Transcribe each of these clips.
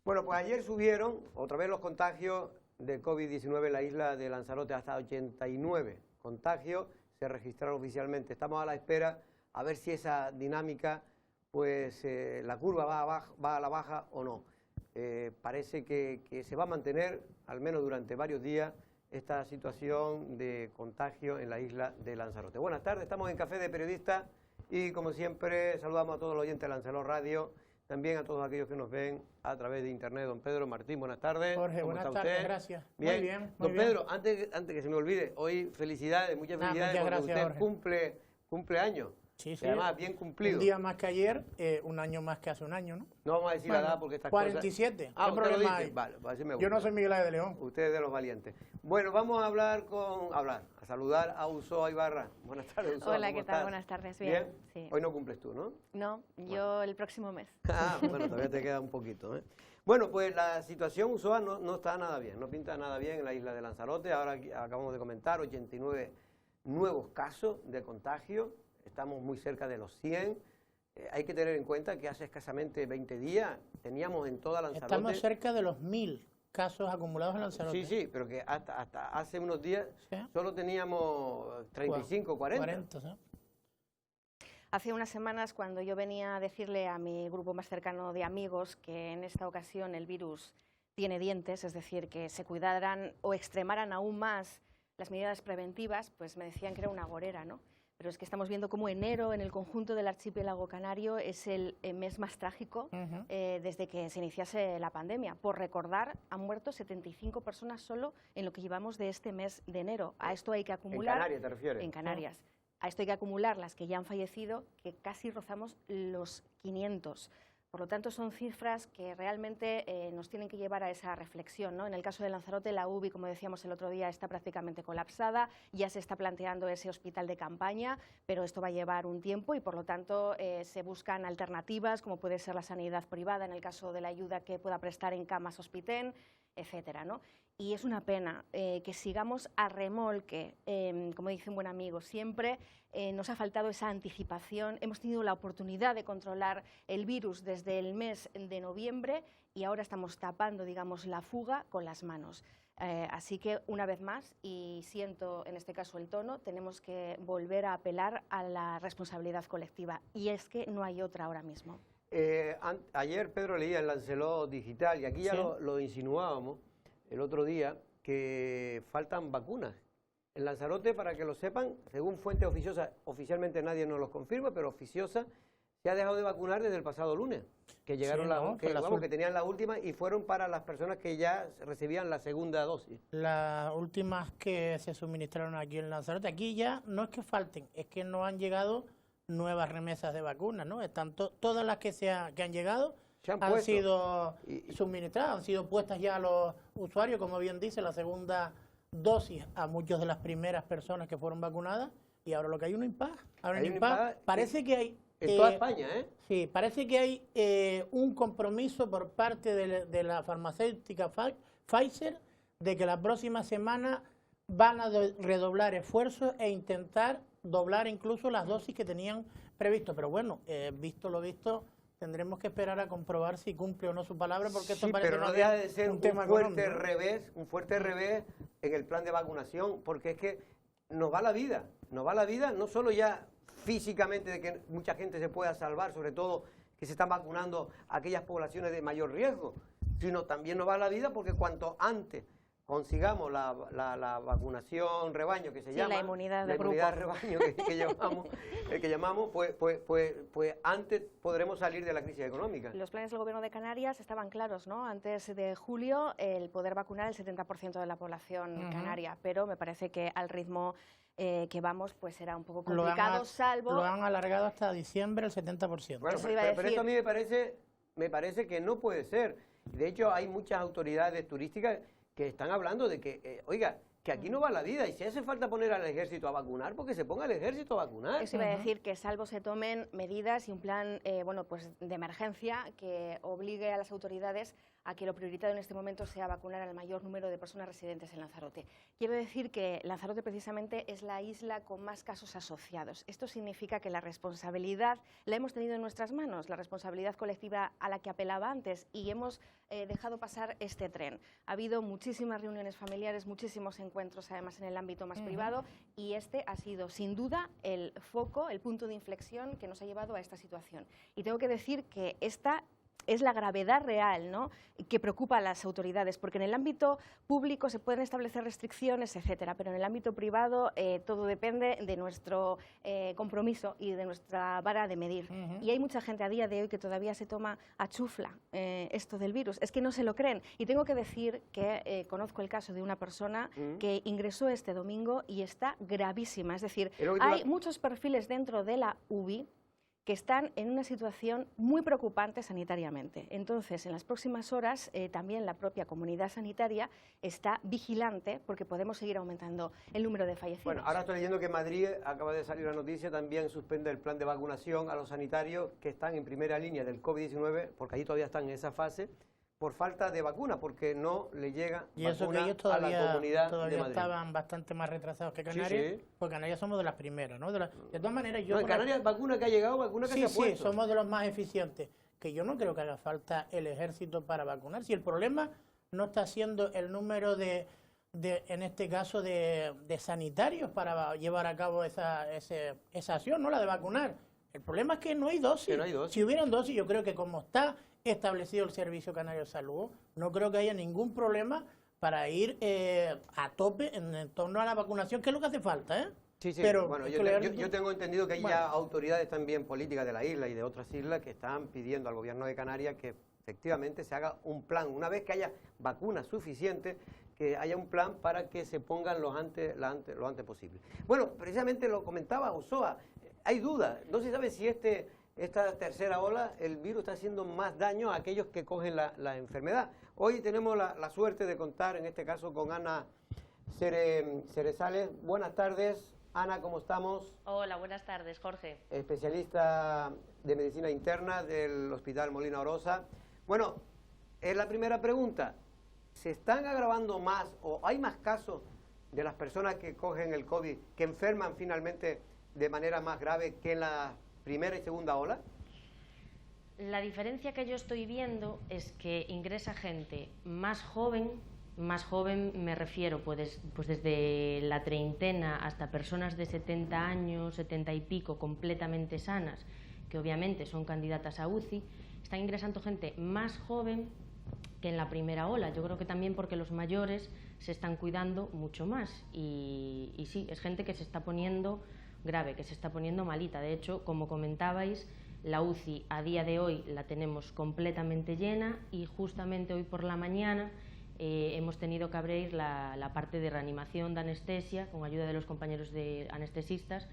Bueno, pues ayer subieron otra vez los contagios de COVID-19 en la isla de Lanzarote hasta 89 contagios se registraron oficialmente. Estamos a la espera a ver si esa dinámica, pues la curva va a la baja o no. Parece que se va a mantener, al menos durante varios días, esta situación de contagio en la isla de Lanzarote. Buenas tardes, estamos en Café de Periodistas y como siempre saludamos a todos los oyentes de Lanzarote Radio, también a todos aquellos que nos ven a través de internet. Don Pedro Martín, buenas tardes. Jorge, buenas tardes, gracias. Bien. Muy bien. Don Pedro, antes que se me olvide, hoy felicidades, muchas felicidades porque gracias, usted cumple años. Sí, sí. Además, bien cumplido. Un día más que ayer, un año más que hace un año, ¿no? No vamos a decir la edad porque estas 47. cosas... ¿Qué problema hay? Vale, pues así me gusta. Yo no soy Miguel Ángel de León. Usted es de los valientes. Bueno, vamos a a saludar a Usoa Ibarra. Buenas tardes, Usoa. Hola, ¿qué tal? Buenas tardes. Bien. Sí. Hoy no cumples tú, ¿no? No, yo el próximo mes. Ah, bueno, todavía te queda un poquito, ¿eh? Bueno, pues la situación, Usoa, no está nada bien, no pinta nada bien en la isla de Lanzarote. Ahora acabamos de comentar 89 nuevos casos de contagio. Estamos muy cerca de los 100. Hay que tener en cuenta que hace escasamente 20 días teníamos en toda Lanzarote... Estamos cerca de los 1000 casos acumulados en Lanzarote. Sí, pero que hasta hace unos días solo teníamos 35, 40. ¿Sí? Hace unas semanas, cuando yo venía a decirle a mi grupo más cercano de amigos que en esta ocasión el virus tiene dientes, es decir, que se cuidaran o extremaran aún más las medidas preventivas, pues me decían que era una agorera, ¿no? Pero es que estamos viendo cómo enero en el conjunto del archipiélago canario es el mes más trágico desde que se iniciase la pandemia. Por recordar, han muerto 75 personas solo en lo que llevamos de este mes de enero. A esto hay que acumular... ¿En Canarias te refieres? En Canarias. A esto hay que acumular las que ya han fallecido, que casi rozamos los 500. Por lo tanto, son cifras que realmente nos tienen que llevar a esa reflexión, ¿no? En el caso de Lanzarote, la UBI, como decíamos el otro día, está prácticamente colapsada, ya se está planteando ese hospital de campaña, pero esto va a llevar un tiempo y, por lo tanto, se buscan alternativas, como puede ser la sanidad privada, en el caso de la ayuda que pueda prestar en camas Hospiten, etcétera, ¿no? Y es una pena que sigamos a remolque, como dice un buen amigo, siempre nos ha faltado esa anticipación. Hemos tenido la oportunidad de controlar el virus desde el mes de noviembre y ahora estamos tapando, digamos, la fuga con las manos. Así que, una vez más, y siento en este caso el tono, tenemos que volver a apelar a la responsabilidad colectiva. Y es que no hay otra ahora mismo. Ayer Pedro leía el Lancelot Digital y aquí ya lo insinuábamos el otro día, que faltan vacunas. En Lanzarote, para que lo sepan, según fuentes oficiosas, oficialmente nadie nos los confirma, pero oficiosa, se ha dejado de vacunar desde el pasado lunes, que llegaron que tenían la última y fueron para las personas que ya recibían la segunda dosis. Las últimas que se suministraron aquí en Lanzarote, aquí ya no es que falten, es que no han llegado nuevas remesas de vacunas, ¿no? Están todas las que han llegado han sido suministradas, han sido puestas ya a los usuarios, como bien dice, la segunda dosis a muchas de las primeras personas que fueron vacunadas, y ahora lo que hay un impasse. Ahora hay un impasse. Parece que hay... En toda España, ¿eh? Sí, parece que hay un compromiso por parte de la farmacéutica Pfizer de que la próxima semana van a redoblar esfuerzos e intentar doblar incluso las dosis que tenían previsto. Pero bueno, visto lo visto, tendremos que esperar a comprobar si cumple o no su palabra, porque esto parece pero no deja de ser un fuerte revés en el plan de vacunación, porque es que nos va la vida no solo ya físicamente de que mucha gente se pueda salvar, sobre todo que se están vacunando aquellas poblaciones de mayor riesgo, sino también nos va la vida porque cuanto antes consigamos la vacunación rebaño, que se llama, la inmunidad de rebaño que llamamos, pues antes podremos salir de la crisis económica. Los planes del Gobierno de Canarias estaban claros, ¿no? Antes de julio, el poder vacunar el 70% de la población canaria, pero me parece que al ritmo que vamos, pues será un poco complicado, Lo han alargado hasta diciembre el 70%. Bueno, pero esto a mí me parece que no puede ser. De hecho, hay muchas autoridades turísticas que están hablando de que, oiga, que aquí no va la vida y si hace falta poner al ejército a vacunar, porque se ponga el ejército a vacunar. Eso iba a decir, que salvo se tomen medidas y un plan bueno, pues de emergencia que obligue a las autoridades a que lo prioritario en este momento sea vacunar al mayor número de personas residentes en Lanzarote. Quiero decir que Lanzarote precisamente es la isla con más casos asociados. Esto significa que la responsabilidad la hemos tenido en nuestras manos, la responsabilidad colectiva a la que apelaba antes, y hemos dejado pasar este tren. Ha habido muchísimas reuniones familiares, muchísimos encuentros además en el ámbito más privado, y este ha sido sin duda el foco, el punto de inflexión que nos ha llevado a esta situación. Y tengo que decir que esta es la gravedad real, ¿no?, que preocupa a las autoridades, porque en el ámbito público se pueden establecer restricciones, etcétera, pero en el ámbito privado todo depende de nuestro compromiso y de nuestra vara de medir. Y hay mucha gente a día de hoy que todavía se toma a chufla esto del virus, es que no se lo creen. Y tengo que decir que conozco el caso de una persona que ingresó este domingo y está gravísima, es decir, hay muchos perfiles dentro de la UBI que están en una situación muy preocupante sanitariamente. Entonces, en las próximas horas, también la propia comunidad sanitaria está vigilante porque podemos seguir aumentando el número de fallecidos. Bueno, ahora estoy leyendo que Madrid, acaba de salir la noticia, también suspende el plan de vacunación a los sanitarios que están en primera línea del COVID-19, porque allí todavía están en esa fase, por falta de vacuna, porque no le llega vacuna a la comunidad de Madrid. Estaban bastante más retrasados que Canarias, porque Canarias somos de las primeras, ¿no? De todas maneras, yo... No, en Canarias vacuna que ha llegado, vacuna que se ha puesto. Sí, somos de los más eficientes, que yo no creo que haga falta el ejército para vacunar. Si el problema no está siendo el número en este caso, de sanitarios para llevar a cabo esa acción, ¿no?, la de vacunar. El problema es que no hay dosis. Que no hay dosis. Si hubieran dosis, yo creo que como está establecido el Servicio Canario de Salud, no creo que haya ningún problema para ir a tope en torno a la vacunación, que es lo que hace falta, ¿eh? Sí, sí. Pero, bueno, yo tengo entendido que hay ya autoridades también políticas de la isla y de otras islas que están pidiendo al gobierno de Canarias que efectivamente se haga un plan, una vez que haya vacunas suficientes, que haya un plan para que se pongan lo antes posible. Bueno, precisamente lo comentaba Ochoa, hay dudas, no se sabe si esta tercera ola, el virus está haciendo más daño a aquellos que cogen la enfermedad. Hoy tenemos la suerte de contar, en este caso, con Ana Cerezales. Buenas tardes, Ana, ¿cómo estamos? Hola, buenas tardes, Jorge. Especialista de medicina interna del Hospital Molina Orosa. Bueno, es la primera pregunta. ¿Se están agravando más o hay más casos de las personas que cogen el COVID que enferman finalmente de manera más grave que en la primera y segunda ola? La diferencia que yo estoy viendo es que ingresa gente más joven me refiero pues desde la treintena hasta personas de 70 años, 70 y pico, completamente sanas, que obviamente son candidatas a UCI. Están ingresando gente más joven que en la primera ola. Yo creo que también porque los mayores se están cuidando mucho más y sí, es gente que se está poniendo grave, que se está poniendo malita. De hecho, como comentabais, la UCI a día de hoy la tenemos completamente llena y justamente hoy por la mañana hemos tenido que abrir la parte de reanimación de anestesia con ayuda de los compañeros de anestesistas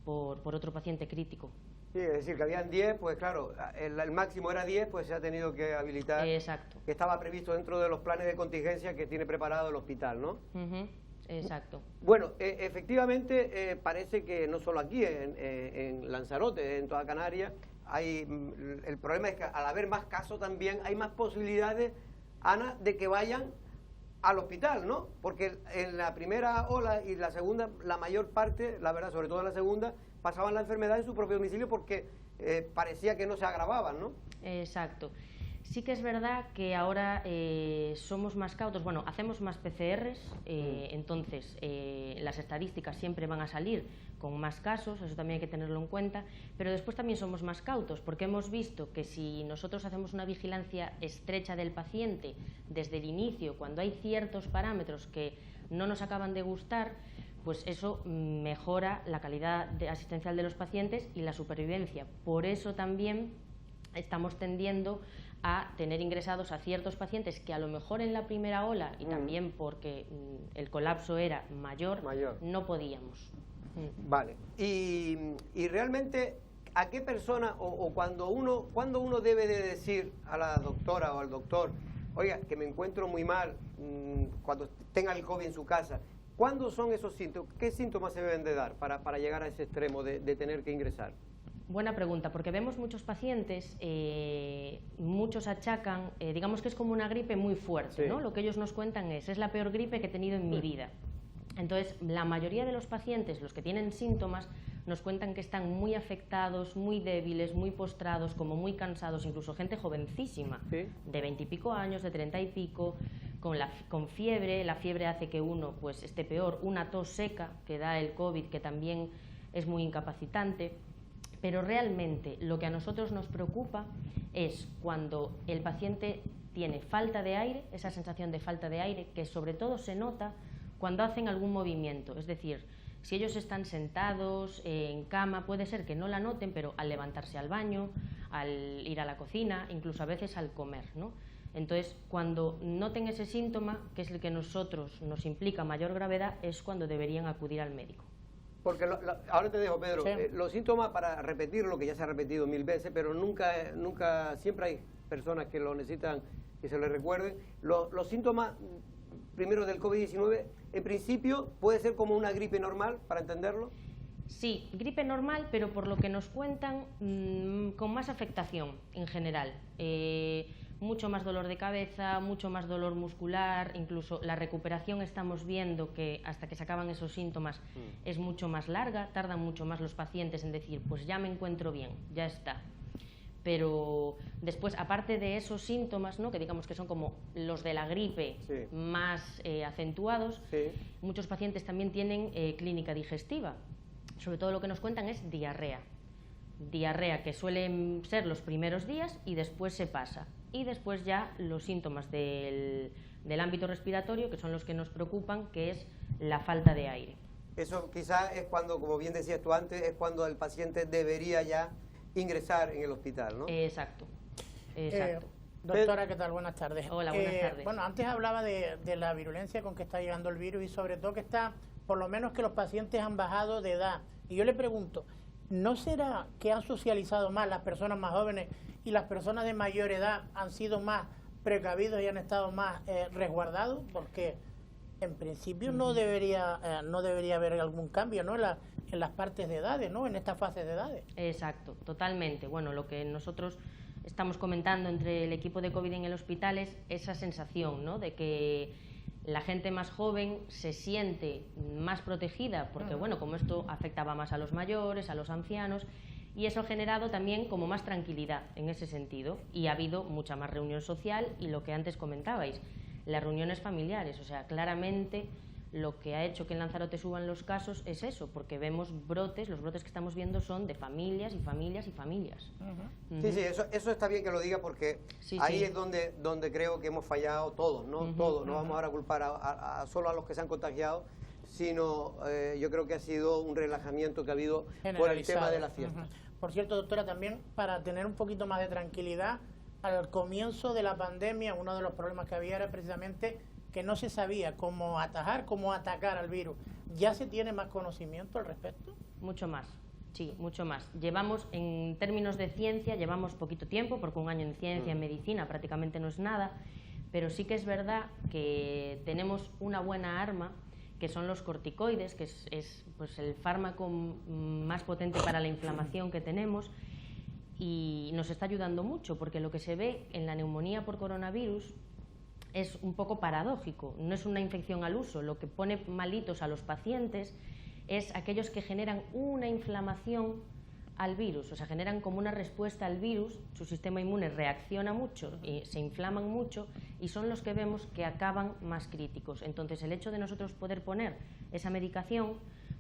por otro paciente crítico. Sí, es decir, que habían 10, pues claro, el máximo era 10, pues se ha tenido que habilitar. Exacto. Que estaba previsto dentro de los planes de contingencia que tiene preparado el hospital, ¿no? Exacto. Bueno, efectivamente parece que no solo aquí, en Lanzarote, en toda Canarias, el problema es que al haber más casos también hay más posibilidades, Ana, de que vayan al hospital, ¿no? Porque en la primera ola y la segunda, la mayor parte, la verdad, sobre todo en la segunda, pasaban la enfermedad en su propio domicilio porque parecía que no se agravaban, ¿no? Exacto. Sí que es verdad que ahora somos más cautos, bueno, hacemos más PCRs, entonces las estadísticas siempre van a salir con más casos, eso también hay que tenerlo en cuenta, pero después también somos más cautos porque hemos visto que si nosotros hacemos una vigilancia estrecha del paciente desde el inicio, cuando hay ciertos parámetros que no nos acaban de gustar, pues eso mejora la calidad asistencial de los pacientes y la supervivencia. Por eso también estamos tendiendo a tener ingresados a ciertos pacientes que a lo mejor en la primera ola, y también porque el colapso era mayor, no podíamos. Vale. Y realmente, ¿a qué persona o cuando uno debe de decir a la doctora o al doctor, oiga, que me encuentro muy mal, cuando tenga el COVID en su casa? ¿Cuándo son esos síntomas? ¿Qué síntomas se deben de dar para llegar a ese extremo de tener que ingresar? Buena pregunta, porque vemos muchos pacientes, muchos achacan, digamos que es como una gripe muy fuerte, ¿no? Lo que ellos nos cuentan es la peor gripe que he tenido en mi vida. Entonces, la mayoría de los pacientes, los que tienen síntomas, nos cuentan que están muy afectados, muy débiles, muy postrados, como muy cansados, incluso gente jovencísima, de 20 y pico años, de 30 y pico, con fiebre. La fiebre hace que uno pues esté peor, una tos seca que da el COVID, que también es muy incapacitante. Pero realmente lo que a nosotros nos preocupa es cuando el paciente tiene falta de aire, esa sensación de falta de aire, que sobre todo se nota cuando hacen algún movimiento. Es decir, si ellos están sentados en cama, puede ser que no la noten, pero al levantarse al baño, al ir a la cocina, incluso a veces al comer, ¿no? Entonces, cuando noten ese síntoma, que es el que nosotros nos implica mayor gravedad, es cuando deberían acudir al médico. Porque ahora te dejo, Pedro, los síntomas, para repetir lo que ya se ha repetido 1000 veces, pero nunca, siempre hay personas que lo necesitan que se les recuerde. Los síntomas, primero del COVID-19, en principio puede ser como una gripe normal, para entenderlo. Sí, gripe normal, pero por lo que nos cuentan, con más afectación en general. Mucho más dolor de cabeza, mucho más dolor muscular, incluso la recuperación estamos viendo que hasta que se acaban esos síntomas es mucho más larga, tardan mucho más los pacientes en decir, pues ya me encuentro bien, ya está. Pero después, aparte de esos síntomas, ¿no?, que digamos que son como los de la gripe más acentuados, muchos pacientes también tienen clínica digestiva. Sobre todo lo que nos cuentan es diarrea. Diarrea que suelen ser los primeros días y después se pasa. Y después ya los síntomas del ámbito respiratorio, que son los que nos preocupan, que es la falta de aire. Eso quizás es cuando, como bien decías tú antes, es cuando el paciente debería ya ingresar en el hospital, ¿no? Exacto, exacto. Doctora, ¿qué tal? Buenas tardes. Hola, buenas tardes. Bueno, antes hablaba de la virulencia con que está llegando el virus y sobre todo que está, por lo menos que los pacientes han bajado de edad. Y yo le pregunto, ¿no será que han socializado más las personas más jóvenes y las personas de mayor edad han sido más precavidos y han estado más resguardados? Porque en principio no debería haber algún cambio, ¿no?, en las partes de edades, ¿no?, en esta fase de edades. Exacto, totalmente. Bueno, lo que nosotros estamos comentando entre el equipo de COVID en el hospital es esa sensación, ¿no?, de que la gente más joven se siente más protegida, porque bueno, como esto afectaba más a los mayores, a los ancianos, y eso ha generado también como más tranquilidad en ese sentido, y ha habido mucha más reunión social y lo que antes comentabais, las reuniones familiares. O sea, claramente lo que ha hecho que en Lanzarote suban los casos es eso, porque vemos brotes, los brotes que estamos viendo son de familias y familias y familias. Sí, eso está bien que lo diga, porque ahí es donde creo que hemos fallado todos, ¿no? Todos, no vamos ahora a culpar solo a los que se han contagiado, sino yo creo que ha sido un relajamiento que ha habido por el tema de las fiestas. Por cierto, doctora, también para tener un poquito más de tranquilidad, al comienzo de la pandemia uno de los problemas que había era precisamente que no se sabía cómo atajar, cómo atacar al virus. ¿Ya se tiene más conocimiento al respecto? Mucho más, sí, mucho más. Llevamos, en términos de ciencia, llevamos poquito tiempo, porque un año en ciencia, en medicina, prácticamente no es nada, pero sí que es verdad que tenemos una buena arma, que son los corticoides, que es pues el fármaco más potente para la inflamación que tenemos, y nos está ayudando mucho, porque lo que se ve en la neumonía por coronavirus es un poco paradójico, no es una infección al uso, lo que pone malitos a los pacientes es aquellos que generan una inflamación al virus, o sea, generan como una respuesta al virus, su sistema inmune reacciona mucho y se inflaman mucho, y son los que vemos que acaban más críticos. Entonces, el hecho de nosotros poder poner esa medicación,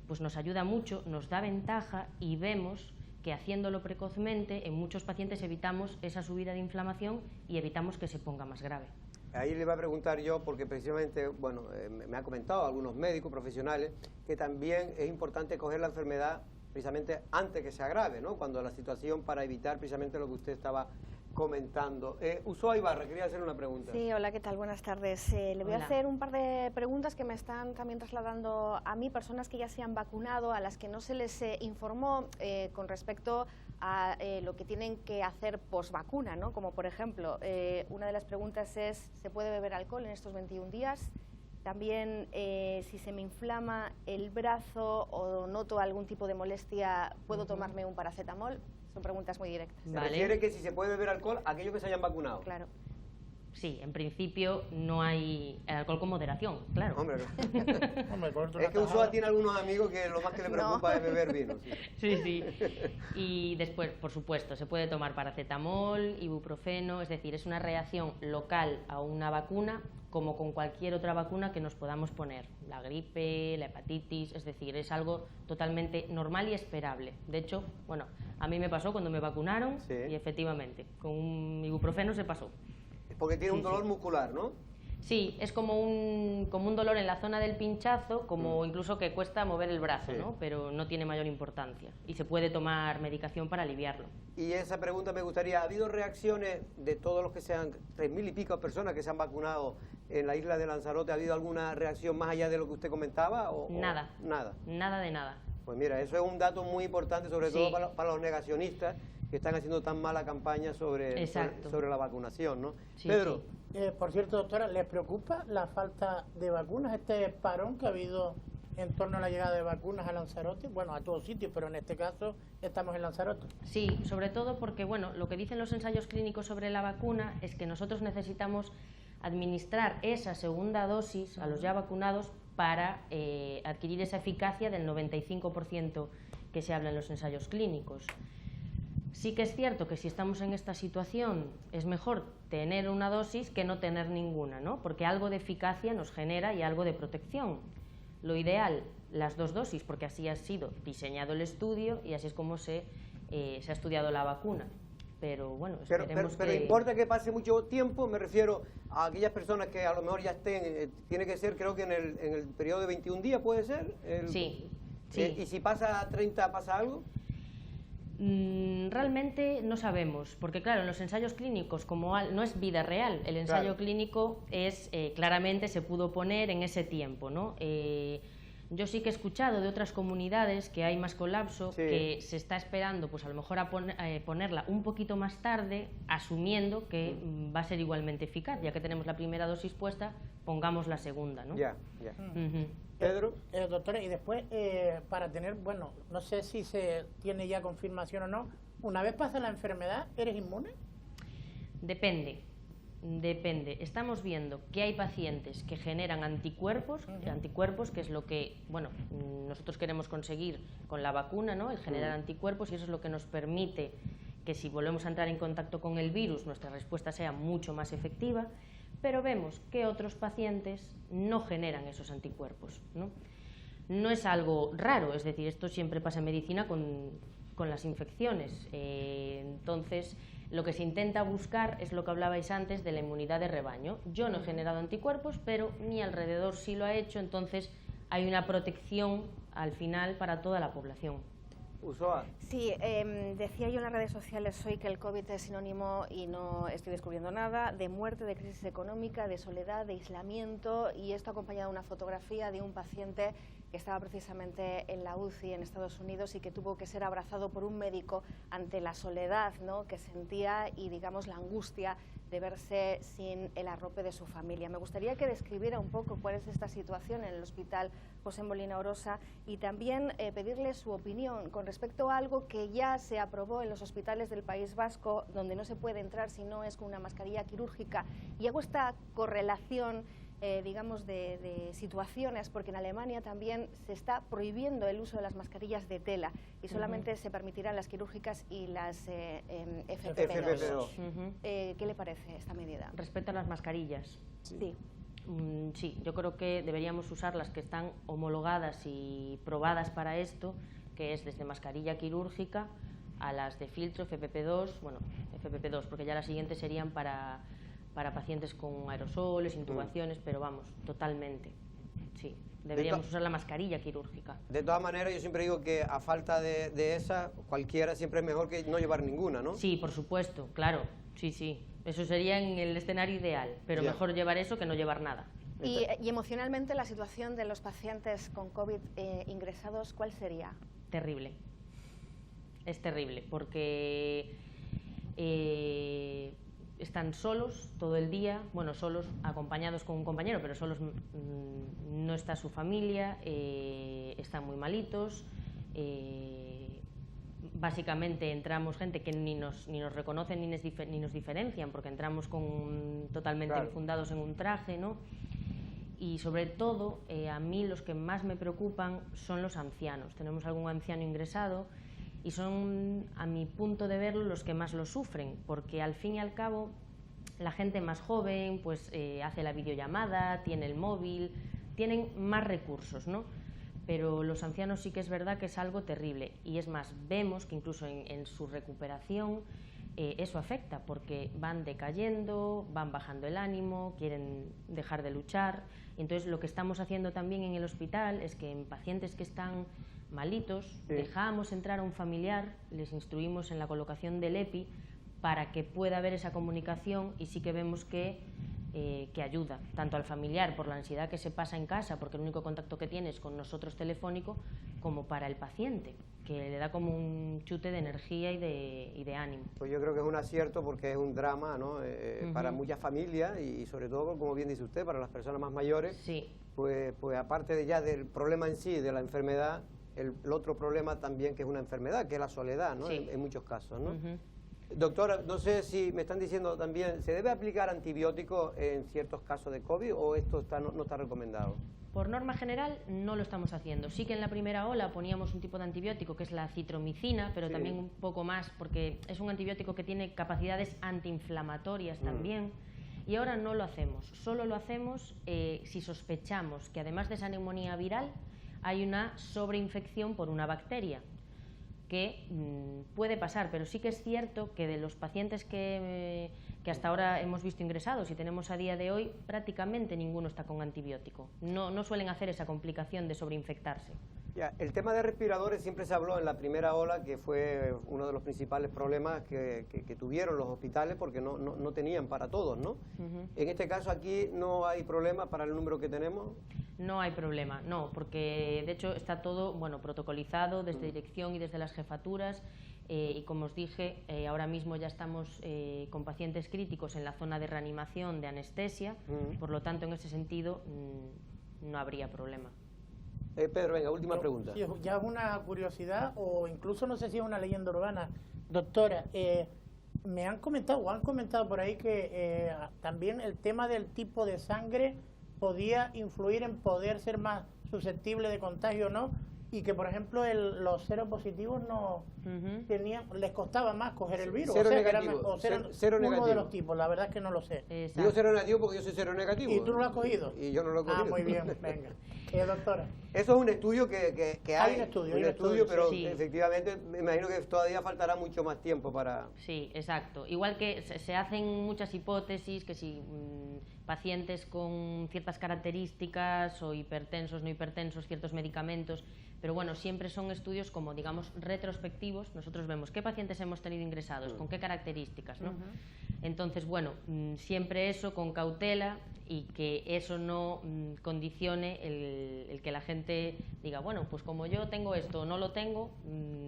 pues nos ayuda mucho, nos da ventaja, y vemos que haciéndolo precozmente, en muchos pacientes evitamos esa subida de inflamación y evitamos que se ponga más grave. Ahí le iba a preguntar yo, porque precisamente, bueno, me han comentado algunos médicos profesionales que también es importante coger la enfermedad precisamente antes que se agrave, ¿no?, cuando la situación, para evitar precisamente lo que usted estaba comentando. Usúa Ibarra, quería hacer una pregunta. Sí, hola, ¿qué tal? Buenas tardes. Le voy a hacer un par de preguntas que me están también trasladando a mí, personas que ya se han vacunado, a las que no se les informó con respecto a lo que tienen que hacer postvacuna, ¿no? Como por ejemplo, una de las preguntas es, ¿se puede beber alcohol en estos 21 días? También si se me inflama el brazo o noto algún tipo de molestia, ¿puedo tomarme un paracetamol? Son preguntas muy directas. Se refiere que si se puede beber alcohol, aquellos que se hayan vacunado. Claro. Sí, en principio no hay alcohol con moderación, claro. Hombre, es que Usoa tiene algunos amigos que lo más que le preocupa es beber vino. Sí, sí. Y después, por supuesto, se puede tomar paracetamol, ibuprofeno, es decir, es una reacción local a una vacuna, como con cualquier otra vacuna que nos podamos poner. La gripe, la hepatitis, es decir, es algo totalmente normal y esperable. De hecho, bueno, a mí me pasó cuando me vacunaron y efectivamente, con un ibuprofeno se pasó. Porque tiene un dolor muscular, ¿no? Sí, es como un dolor en la zona del pinchazo, como incluso que cuesta mover el brazo, ¿no? Pero no tiene mayor importancia y se puede tomar medicación para aliviarlo. Y esa pregunta me gustaría, ¿ha habido reacciones de todos los que sean 3.000 y pico personas que se han vacunado en la isla de Lanzarote? ¿Ha habido alguna reacción más allá de lo que usted comentaba? Nada. Nada. Nada de nada. Pues mira, eso es un dato muy importante, sobre todo para los negacionistas que están haciendo tan mala campaña sobre la vacunación, ¿no? Sí, Pedro. sí. Por cierto, doctora, ¿les preocupa la falta de vacunas, este parón que ha habido en torno a la llegada de vacunas a Lanzarote? Bueno, a todos sitios, pero en este caso estamos en Lanzarote. Sí, sobre todo porque, bueno, lo que dicen los ensayos clínicos sobre la vacuna es que nosotros necesitamos administrar esa segunda dosis a los ya vacunados para adquirir esa eficacia del 95% que se habla en los ensayos clínicos. Sí que es cierto que si estamos en esta situación es mejor tener una dosis que no tener ninguna, ¿no? Porque algo de eficacia nos genera y algo de protección. Lo ideal, las dos dosis, porque así ha sido diseñado el estudio y así es como se ha estudiado la vacuna. Pero bueno, esperemos pero importa que pase mucho tiempo, me refiero a aquellas personas que a lo mejor ya estén, tiene que ser, creo que en el periodo de 21 días, ¿puede ser? Sí. ¿Y si pasa 30, pasa algo? Realmente no sabemos, porque claro, en los ensayos clínicos, como no es vida real, el ensayo clínico es, claramente se pudo poner en ese tiempo, ¿no? Yo sí que he escuchado de otras comunidades que hay más colapso, que se está esperando, pues a lo mejor a ponerla un poquito más tarde, asumiendo que va a ser igualmente eficaz, ya que tenemos la primera dosis puesta, pongamos la segunda, ¿no? Ya. Pedro. Doctora, y después, para tener, bueno, no sé si se tiene ya confirmación o no, una vez pasa la enfermedad, ¿eres inmune? Depende. Estamos viendo que hay pacientes que generan anticuerpos, que es lo que, bueno, nosotros queremos conseguir con la vacuna, ¿no? El generar anticuerpos, y eso es lo que nos permite que si volvemos a entrar en contacto con el virus, nuestra respuesta sea mucho más efectiva. Pero vemos que otros pacientes no generan esos anticuerpos, ¿no? No es algo raro, es decir, esto siempre pasa en medicina con las infecciones. Entonces, lo que se intenta buscar es lo que hablabais antes de la inmunidad de rebaño. Yo no he generado anticuerpos, pero mi alrededor sí lo ha hecho, entonces hay una protección al final para toda la población. Usoa. Sí, decía yo en las redes sociales hoy que el COVID es sinónimo, y no estoy descubriendo nada, de muerte, de crisis económica, de soledad, de aislamiento, y esto acompañado de una fotografía de un paciente que estaba precisamente en la UCI en Estados Unidos y que tuvo que ser abrazado por un médico ante la soledad, ¿no?, que sentía, y digamos la angustia de verse sin el arrope de su familia. Me gustaría que describiera un poco cuál es esta situación en el Hospital José Molina Orosa, y también pedirle su opinión con respecto a algo que ya se aprobó en los hospitales del País Vasco, donde no se puede entrar si no es con una mascarilla quirúrgica. Y hago esta correlación digamos, de situaciones, porque en Alemania también se está prohibiendo el uso de las mascarillas de tela y solamente se permitirán las quirúrgicas y las FFP2. ¿Qué le parece esta medida? Respecto a las mascarillas. Sí. Sí, yo creo que deberíamos usar las que están homologadas y probadas para esto, que es desde mascarilla quirúrgica a las de filtro, FFP2, bueno, FFP2, porque ya las siguientes serían para pacientes con aerosoles, intubaciones, pero vamos, totalmente, sí, deberíamos usar la mascarilla quirúrgica. De todas maneras, yo siempre digo que a falta de esa, cualquiera siempre es mejor que no llevar ninguna, ¿no? Sí, por supuesto, claro, sí, eso sería en el escenario ideal, pero mejor llevar eso que no llevar nada. Y emocionalmente, la situación de los pacientes con COVID ingresados, ¿cuál sería? Terrible, es terrible, porque están solos todo el día, bueno, solos acompañados con un compañero, pero solos no está su familia, están muy malitos. Básicamente entramos gente que ni nos reconocen ni nos diferencian, porque entramos totalmente enfundados en un traje, ¿no? Y sobre todo, a mí los que más me preocupan son los ancianos. Tenemos algún anciano ingresado y son, a mi punto de verlo, los que más lo sufren, porque al fin y al cabo la gente más joven pues hace la videollamada, tiene el móvil, tienen más recursos, ¿no? Pero los ancianos sí que es verdad que es algo terrible, y es más, vemos que incluso en su recuperación eso afecta, porque van decayendo, van bajando el ánimo, quieren dejar de luchar. Entonces lo que estamos haciendo también en el hospital es que en pacientes que están malitos, dejamos entrar a un familiar, les instruimos en la colocación del EPI para que pueda haber esa comunicación, y sí que vemos que ayuda tanto al familiar por la ansiedad que se pasa en casa, porque el único contacto que tiene es con nosotros telefónico, como para el paciente, que le da como un chute de energía y de ánimo. Pues yo creo que es un acierto, porque es un drama, ¿no? Para muchas familias, y sobre todo, como bien dice usted, para las personas más mayores. Sí. Pues aparte del problema en sí, de la enfermedad, el otro problema también, que es una enfermedad, que es la soledad, ¿no? Sí. En muchos casos, ¿no? Doctora, no sé si me están diciendo también, ¿se debe aplicar antibióticos en ciertos casos de COVID, o esto no está recomendado? Por norma general no lo estamos haciendo. Sí que en la primera ola poníamos un tipo de antibiótico que es la citromicina, pero también un poco más, porque es un antibiótico que tiene capacidades antiinflamatorias también, y ahora no lo hacemos. Solo lo hacemos si sospechamos que, además de esa neumonía viral, hay una sobreinfección por una bacteria, que puede pasar, pero sí que es cierto que de los pacientes que hasta ahora hemos visto ingresados y tenemos a día de hoy, prácticamente ninguno está con antibiótico. No suelen hacer esa complicación de sobreinfectarse. Ya, el tema de respiradores siempre se habló en la primera ola, que fue uno de los principales problemas que tuvieron los hospitales, porque no tenían para todos, ¿no? En este caso aquí no hay problema para el número que tenemos. No hay problema, no, porque de hecho está todo, bueno, protocolizado desde dirección y desde las jefaturas, y como os dije, ahora mismo ya estamos con pacientes críticos en la zona de reanimación, de anestesia, por lo tanto, en ese sentido, no habría problema. Pedro, venga, última pregunta. Sí, ya es una curiosidad, o incluso no sé si es una leyenda urbana, doctora. Me han comentado por ahí que también el tema del tipo de sangre podía influir en poder ser más susceptible de contagio, ¿no? Y que, por ejemplo, los seropositivos no les costaba más coger el virus. Cero o sea, negativo. Cero uno negativo. de los tipos, la verdad es que no lo sé. Exacto. Digo cero negativo porque yo soy cero negativo. ¿Y tú no lo has cogido? Y yo no lo he cogido. Ah, muy bien, venga. Doctora. Eso es un estudio que hay. Un estudio, pero sí. efectivamente me imagino que todavía faltará mucho más tiempo para... Sí, exacto. Igual que se hacen muchas hipótesis, que si pacientes con ciertas características, o hipertensos, no hipertensos, ciertos medicamentos, pero bueno, siempre son estudios como, digamos, retrospectivos. Nosotros vemos qué pacientes hemos tenido ingresados, con qué características, ¿no? Entonces, bueno, siempre eso con cautela, y que eso no condicione el que la gente diga, bueno, pues como yo tengo esto o no lo tengo,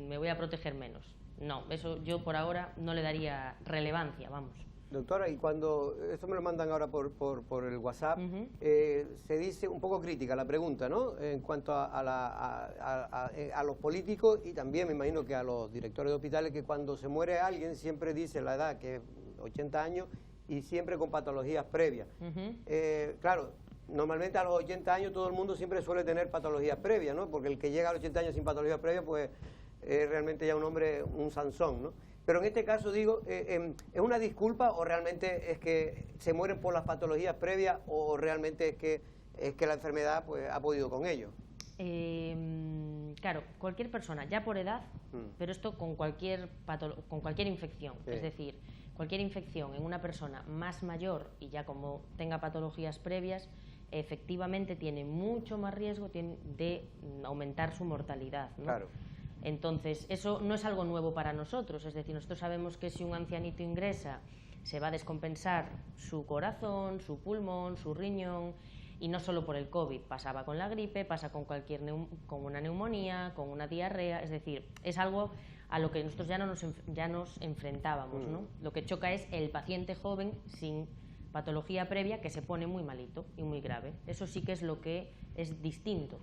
me voy a proteger menos. No, eso yo por ahora no le daría relevancia, vamos. Doctora, y cuando, esto me lo mandan ahora por el WhatsApp, se dice un poco crítica la pregunta, ¿no? En cuanto a los políticos, y también me imagino que a los directores de hospitales, que cuando se muere alguien siempre dice la edad, que es 80 años, y siempre con patologías previas. Claro, normalmente a los 80 años todo el mundo siempre suele tener patologías previas, ¿no? Porque el que llega a los 80 años sin patologías previas, pues es realmente ya un hombre, un Sansón, ¿no? Pero en este caso, digo, ¿es una disculpa, o realmente es que se mueren por las patologías previas, o realmente es que la enfermedad pues ha podido con ello? Claro, cualquier persona, ya por edad, pero esto con cualquier infección, es decir, cualquier infección en una persona más mayor y ya como tenga patologías previas, efectivamente tiene mucho más riesgo de aumentar su mortalidad, ¿no? Claro. Entonces, eso no es algo nuevo para nosotros, es decir, nosotros sabemos que si un ancianito ingresa, se va a descompensar su corazón, su pulmón, su riñón, Y no solo por el COVID, pasaba con la gripe, pasa con con una neumonía, con una diarrea, es decir, es algo a lo que nosotros ya nos enfrentábamos, ¿no? Lo que choca es el paciente joven sin patología previa que se pone muy malito y muy grave. Eso sí que es lo que es distinto.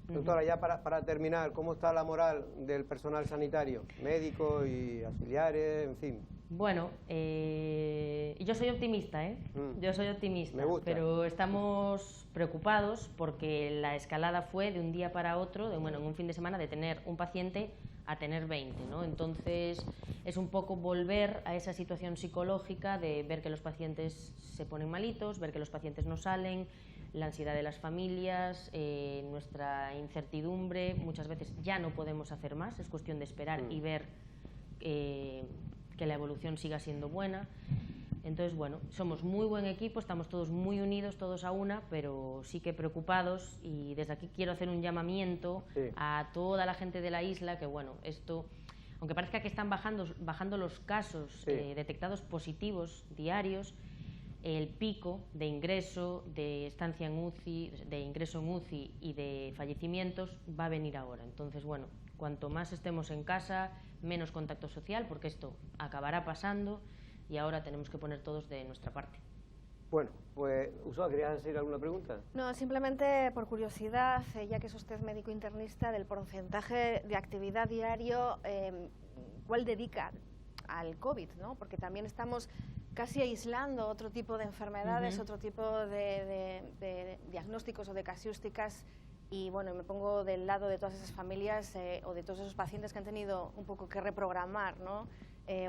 Doctora, ya para terminar, ¿cómo está la moral del personal sanitario, médicos y auxiliares, en fin? Bueno, yo soy optimista, ¿eh? Yo soy optimista, Me gusta. Pero estamos preocupados porque la escalada fue de un día para otro, en un fin de semana, de tener un paciente a tener 20, ¿no? Entonces es un poco volver a esa situación psicológica de ver que los pacientes se ponen malitos, ver que los pacientes no salen, la ansiedad de las familias, nuestra incertidumbre. Muchas veces ya no podemos hacer más, es cuestión de esperar y ver que la evolución siga siendo buena. Entonces, bueno, somos muy buen equipo, estamos todos muy unidos, todos a una, pero sí que preocupados, y desde aquí quiero hacer un llamamiento a toda la gente de la isla, que bueno, esto, aunque parezca que están bajando los casos detectados positivos diarios, el pico de ingreso, de estancia en UCI, de ingreso en UCI y de fallecimientos va a venir ahora. Entonces, bueno, cuanto más estemos en casa, menos contacto social, porque esto acabará pasando, y ahora tenemos que poner todos de nuestra parte. Bueno, pues, Ursula, ¿querías hacer alguna pregunta? No, simplemente por curiosidad, ya que es usted médico internista, del porcentaje de actividad diario, ¿cuál dedica al COVID, ¿no? Porque también estamos casi aislando otro tipo de enfermedades, otro tipo de diagnósticos o de casuísticas. Y bueno, me pongo del lado de todas esas familias o de todos esos pacientes que han tenido un poco que reprogramar, ¿no?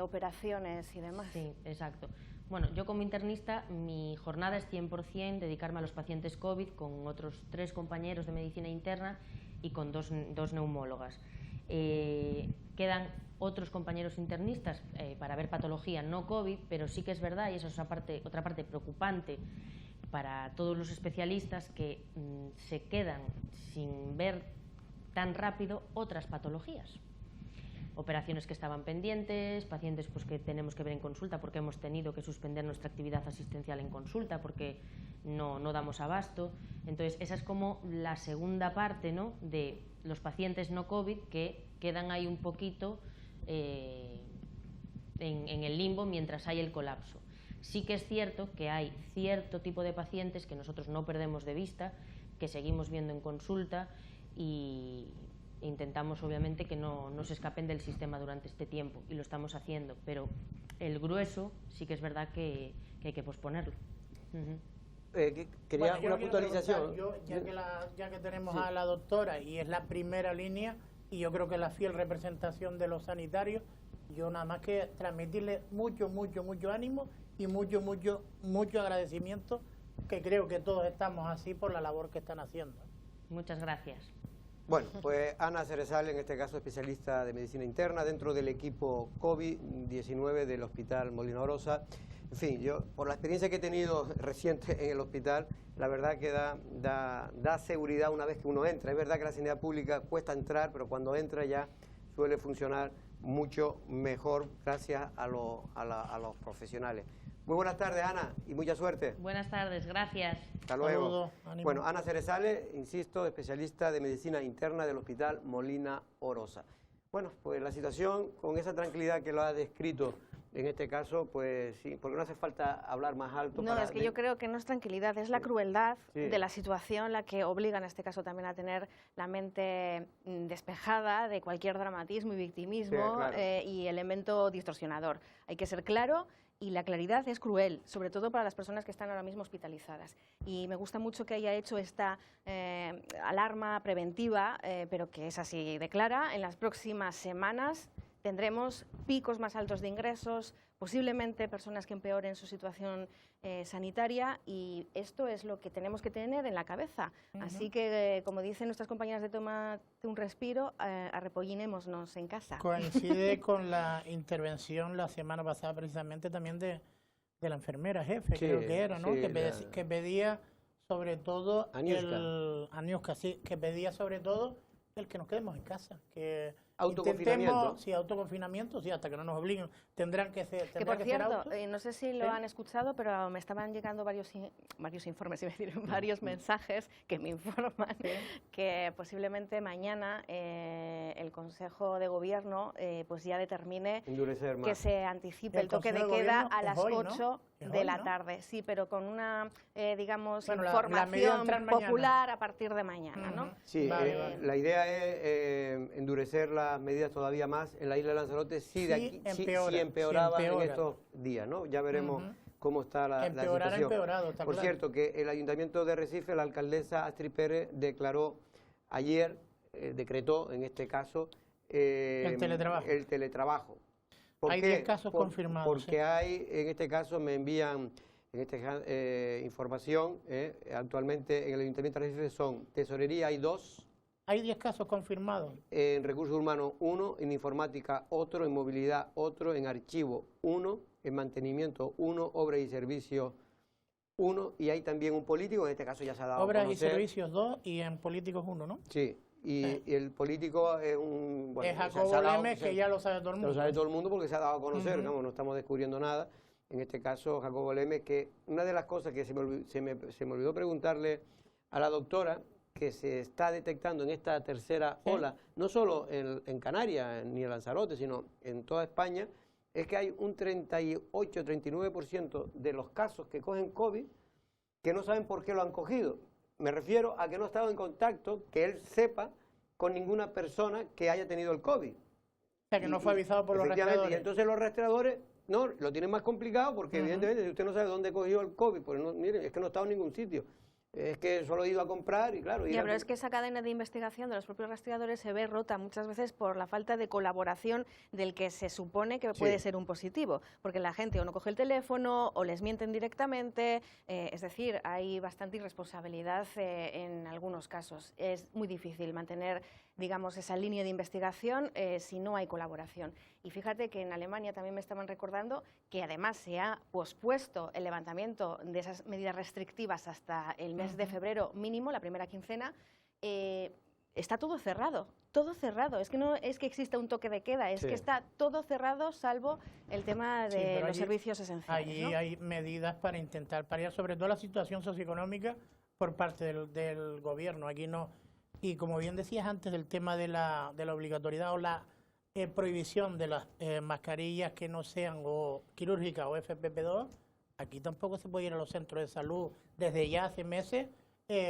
Operaciones y demás. Sí, exacto. Bueno, yo como internista, mi jornada es 100% dedicarme a los pacientes COVID con otros 3 compañeros de medicina interna y con dos neumólogas. Quedan otros compañeros internistas para ver patología no COVID, pero sí que es verdad, y eso es otra parte preocupante para todos los especialistas, que se quedan sin ver tan rápido otras patologías. Operaciones que estaban pendientes, pacientes pues, que tenemos que ver en consulta porque hemos tenido que suspender nuestra actividad asistencial en consulta porque no damos abasto. Entonces, esa es como la segunda parte, ¿no?, de los pacientes no COVID que quedan ahí un poquito en el limbo mientras hay el colapso. Sí que es cierto que hay cierto tipo de pacientes que nosotros no perdemos de vista, que seguimos viendo en consulta y intentamos obviamente que no se escapen del sistema durante este tiempo, y lo estamos haciendo, pero el grueso sí que es verdad que hay que posponerlo. Quería una puntualización. Ya que tenemos a la doctora y es la primera línea, y yo creo que la fiel representación de los sanitarios, yo nada más que transmitirle mucho ánimo y mucho agradecimiento, que creo que todos estamos así por la labor que están haciendo. Muchas gracias. Bueno, pues Ana Cerezal, en este caso especialista de medicina interna dentro del equipo COVID-19 del Hospital Molina Orosa. En fin, yo por la experiencia que he tenido reciente en el hospital, la verdad que da seguridad una vez que uno entra. Es verdad que la sanidad pública cuesta entrar, pero cuando entra ya suele funcionar mucho mejor gracias a los profesionales. Muy buenas tardes, Ana, y mucha suerte. Buenas tardes, gracias. Hasta luego. Saludos, bueno, Ana Cerezales, insisto, especialista de medicina interna del Hospital Molina Orosa. Bueno, pues la situación, con esa tranquilidad que lo ha descrito, en este caso, pues sí, porque no hace falta hablar más alto. No, es que yo creo que no es tranquilidad, es la crueldad de la situación la que obliga en este caso también a tener la mente despejada de cualquier dramatismo y victimismo, claro. Y elemento distorsionador. Hay que ser claro. Y la claridad es cruel, sobre todo para las personas que están ahora mismo hospitalizadas. Y me gusta mucho que haya hecho esta alarma preventiva, pero que es así de clara. En las próximas semanas tendremos picos más altos de ingresos, posiblemente personas que empeoren su situación sanitaria, y esto es lo que tenemos que tener en la cabeza. Así que, como dicen nuestras compañeras de Tómate un respiro, arrepollinémonos en casa. Coincide con la intervención la semana pasada precisamente también de la enfermera jefe, creo que era, ¿no? Sí, que pedía sobre todo Aniuska, que pedía sobre todo el que nos quedemos en casa, que autoconfinamiento. Sí, autoconfinamiento, sí, hasta que no nos obliguen, tendrán que ser. Que por cierto, no sé si lo han escuchado, pero me estaban llegando varios informes, iba a decir, varios mensajes que me informan que posiblemente mañana el Consejo de Gobierno pues ya determine que se anticipe el toque de queda a las 8 de la tarde. Sí, pero con una, digamos, información popular a partir de mañana, ¿no? Sí, la idea es endurecer las medidas todavía más en la isla de Lanzarote si empeoraba en estos días, ¿no? Ya veremos cómo está la situación. Por cierto, que el Ayuntamiento de Recife, la alcaldesa Astrid Pérez declaró ayer, decretó en este caso el teletrabajo. Hay 10 casos confirmados. Porque hay, en este caso me envían información, actualmente en el Ayuntamiento de Recife son tesorería, hay 2. Hay 10 casos confirmados. En recursos humanos 1, en informática otro, en movilidad otro, en archivo 1, en mantenimiento 1, obras y servicios 1, y hay también un político, en este caso ya se ha dado obras a conocer. Y servicios 2 y en políticos 1, ¿no? Sí, y el político es un... Bueno, es Jacobo Lemes, que ya lo sabe todo el mundo. Lo sabe todo el mundo porque se ha dado a conocer, no estamos descubriendo nada. En este caso, Jacobo Lemes, que una de las cosas que se me olvidó preguntarle a la doctora, que se está detectando en esta tercera ola, no solo en Canarias ni en Lanzarote, sino en toda España, es que hay un 38-39% de los casos que cogen COVID que no saben por qué lo han cogido. Me refiero a que no ha estado en contacto, que él sepa, con ninguna persona que haya tenido el COVID. O sea, que no fue avisado por los rastreadores. Y entonces los rastreadores no lo tienen más complicado porque evidentemente si usted no sabe dónde cogió el COVID, pues no, mire, es que no ha estado en ningún sitio. Es que solo he ido a comprar y claro... Ya, pero es que esa cadena de investigación de los propios rastreadores se ve rota muchas veces por la falta de colaboración del que se supone que puede ser un positivo, porque la gente o no coge el teléfono o les mienten directamente, es decir, hay bastante irresponsabilidad en algunos casos. Es muy difícil mantener, digamos, esa línea de investigación si no hay colaboración. Y fíjate que en Alemania también me estaban recordando que además se ha pospuesto el levantamiento de esas medidas restrictivas hasta el mes de febrero mínimo, la primera quincena. Está todo cerrado, Es que no es que exista un toque de queda, es que está todo cerrado salvo el tema de los servicios esenciales. Allí hay medidas para intentar paliar sobre todo la situación socioeconómica por parte del gobierno. Aquí no. Y como bien decías antes, del tema de la obligatoriedad o la prohibición de las mascarillas que no sean o quirúrgicas o FFP2, aquí tampoco se puede ir a los centros de salud desde ya hace meses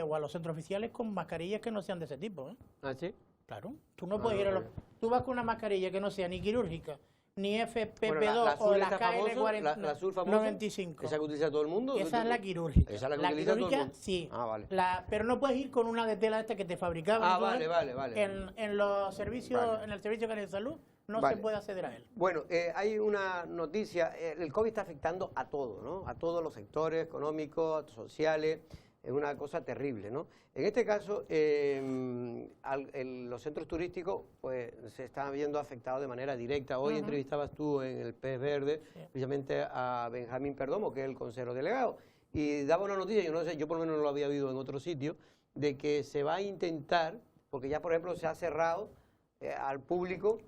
o a los centros oficiales con mascarillas que no sean de ese tipo. ¿Ah, sí? Claro. Tú no puedes ir a los... Tú vas con una mascarilla que no sea ni quirúrgica, ni FFP2 o la KN40, la azul famosa, 95. ¿Esa que utiliza todo el mundo? Esa es la quirúrgica. ¿Esa es la que utiliza todo el mundo? Sí. Ah, vale. Pero no puedes ir con una de tela esta que te fabricaban. Ah, vale. En los servicios, en el Servicio Canario de Salud, no se puede acceder a él. Bueno, hay una noticia. El COVID está afectando a todo, ¿no? A todos los sectores económicos, sociales. Es una cosa terrible, ¿no? En este caso, los centros turísticos pues se están viendo afectados de manera directa. Hoy entrevistabas tú en el Pez Verde precisamente a Benjamín Perdomo, que es el consejero delegado, y daba una noticia, yo no sé, yo por lo menos no lo había oído en otro sitio, de que se va a intentar, porque ya por ejemplo se ha cerrado al público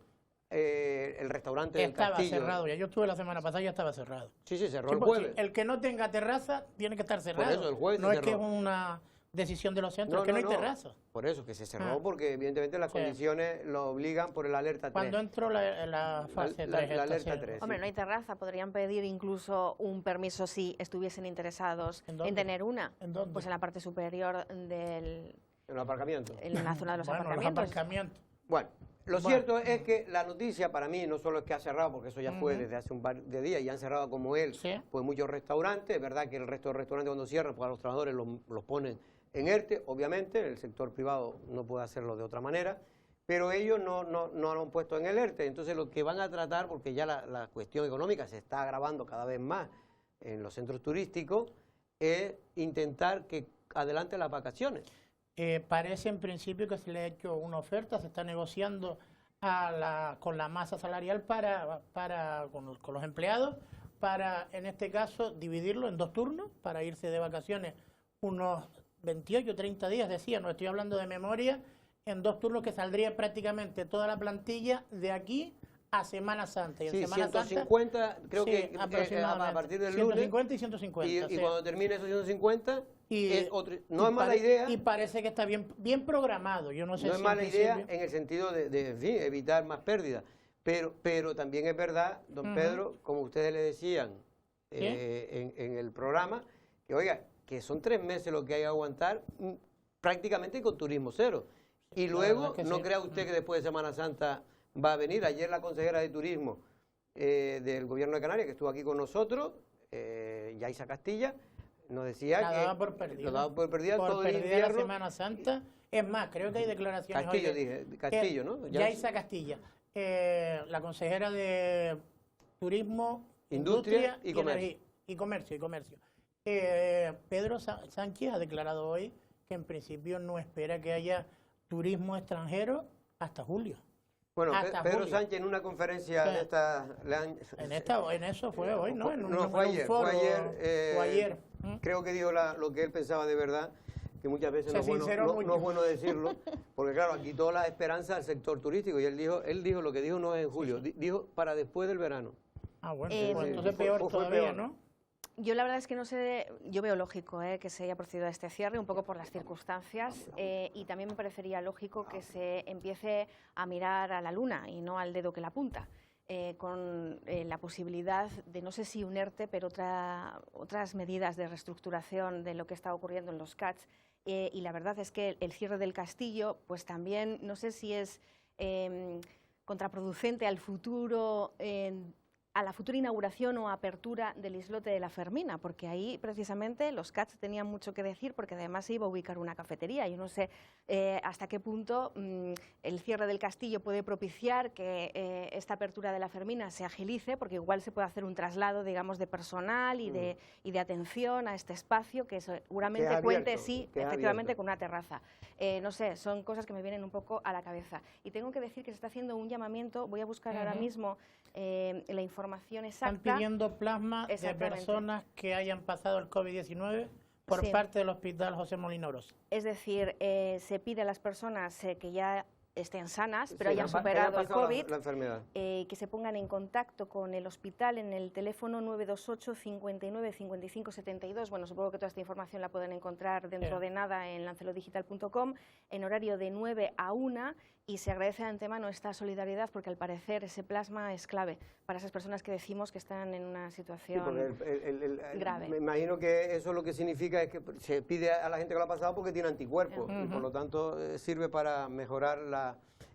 el restaurante del Castillo. Estaba cerrado ya. Yo estuve la semana pasada y ya estaba cerrado. Sí, cerró el jueves. El que no tenga terraza tiene que estar cerrado. Por eso, el jueves no es que es una decisión de los centros, que no hay terraza. Por eso, que se cerró porque evidentemente las condiciones lo obligan por el alerta 3. ¿Cuándo entró la fase 3? La alerta 3. Hombre, no hay terraza. Podrían pedir incluso un permiso si estuviesen interesados en tener una. ¿En dónde? Pues en la parte superior del... ¿En los aparcamientos? En la zona de los aparcamientos. Bueno. Lo cierto es que la noticia para mí no solo es que ha cerrado, porque eso ya fue desde hace un par de días y han cerrado como él, pues muchos restaurantes. Es verdad que el resto de restaurantes cuando cierran, pues a los trabajadores los ponen en ERTE, obviamente, el sector privado no puede hacerlo de otra manera, pero ellos no lo han puesto en el ERTE. Entonces lo que van a tratar, porque ya la cuestión económica se está agravando cada vez más en los centros turísticos, es intentar que adelante las vacaciones. Parece en principio que se le ha hecho una oferta, se está negociando con la masa salarial con los empleados para, en este caso, dividirlo en 2 turnos para irse de vacaciones unos 28 o 30 días, decía, no estoy hablando de memoria, en 2 turnos, que saldría prácticamente toda la plantilla de aquí a Semana Santa. Y en Sí, Semana 150, Santa, creo sí, que aproximadamente. a partir del 150 lunes. y 150. Y sí. cuando termine esos 150, no y es mala idea. Y parece que está bien programado. Yo no sé No si es mala en idea principio... en el sentido de en fin, evitar más pérdidas. Pero también es verdad, don Pedro, como ustedes le decían en el programa, que oiga, que son 3 meses lo que hay que aguantar prácticamente con turismo cero. Y luego, no crea usted que después de Semana Santa va a venir. Ayer la consejera de Turismo del Gobierno de Canarias, que estuvo aquí con nosotros, Yaisa Castilla, nos decía lo que daba por perdida. lo daba por perdida todo el perdida invierno. la Semana Santa. Es más, creo que hay declaraciones Castillo, hoy dije, Castillo, ¿no? Yaisa Castilla, la consejera de Turismo, Industria y Energía, y Comercio. Pedro Sánchez ha declarado hoy que en principio no espera que haya turismo extranjero hasta julio. Bueno, Pedro Sánchez en una conferencia de esta... En eso fue hoy, ¿no? Fue ayer. Fue ayer. Creo que dijo lo que él pensaba de verdad, que muchas veces no es bueno decirlo, porque claro, aquí toda la esperanza al sector turístico, y él dijo lo que dijo no es en julio, dijo para después del verano. Ah, bueno, entonces peor todavía, peor. ¿No? Yo la verdad es que no sé, yo veo lógico que se haya procedido a este cierre, un poco por las circunstancias, y también me parecería lógico que se empiece a mirar a la luna y no al dedo que la apunta, con la posibilidad de, no sé si un ERTE, pero otras medidas de reestructuración de lo que está ocurriendo en los CATs, y la verdad es que el cierre del castillo, pues también no sé si es contraproducente al futuro, a la futura inauguración o apertura del islote de la Fermina, porque ahí precisamente los CATs tenían mucho que decir, porque además se iba a ubicar una cafetería. Yo no sé hasta qué punto el cierre del castillo puede propiciar que esta apertura de la Fermina se agilice, porque igual se puede hacer un traslado, digamos, de personal y de atención a este espacio, que seguramente cuente, efectivamente, con una terraza. No sé, son cosas que me vienen un poco a la cabeza. Y tengo que decir que se está haciendo un llamamiento, voy a buscar ahora mismo la información exacta. Están pidiendo plasma de personas que hayan pasado el COVID-19 por parte del Hospital José Molina Oroz. Es decir, se pide a las personas que ya estén sanas, pero hayan superado el COVID, la enfermedad, que se pongan en contacto con el hospital en el teléfono 928 59 55 72. Bueno, supongo que toda esta información la pueden encontrar dentro de nada en lancelodigital.com, en horario de 9 a 1, y se agradece de antemano esta solidaridad, porque al parecer ese plasma es clave para esas personas que decimos que están en una situación grave. Me imagino que eso lo que significa es que se pide a la gente que lo ha pasado porque tiene anticuerpos, y por lo tanto sirve para mejorar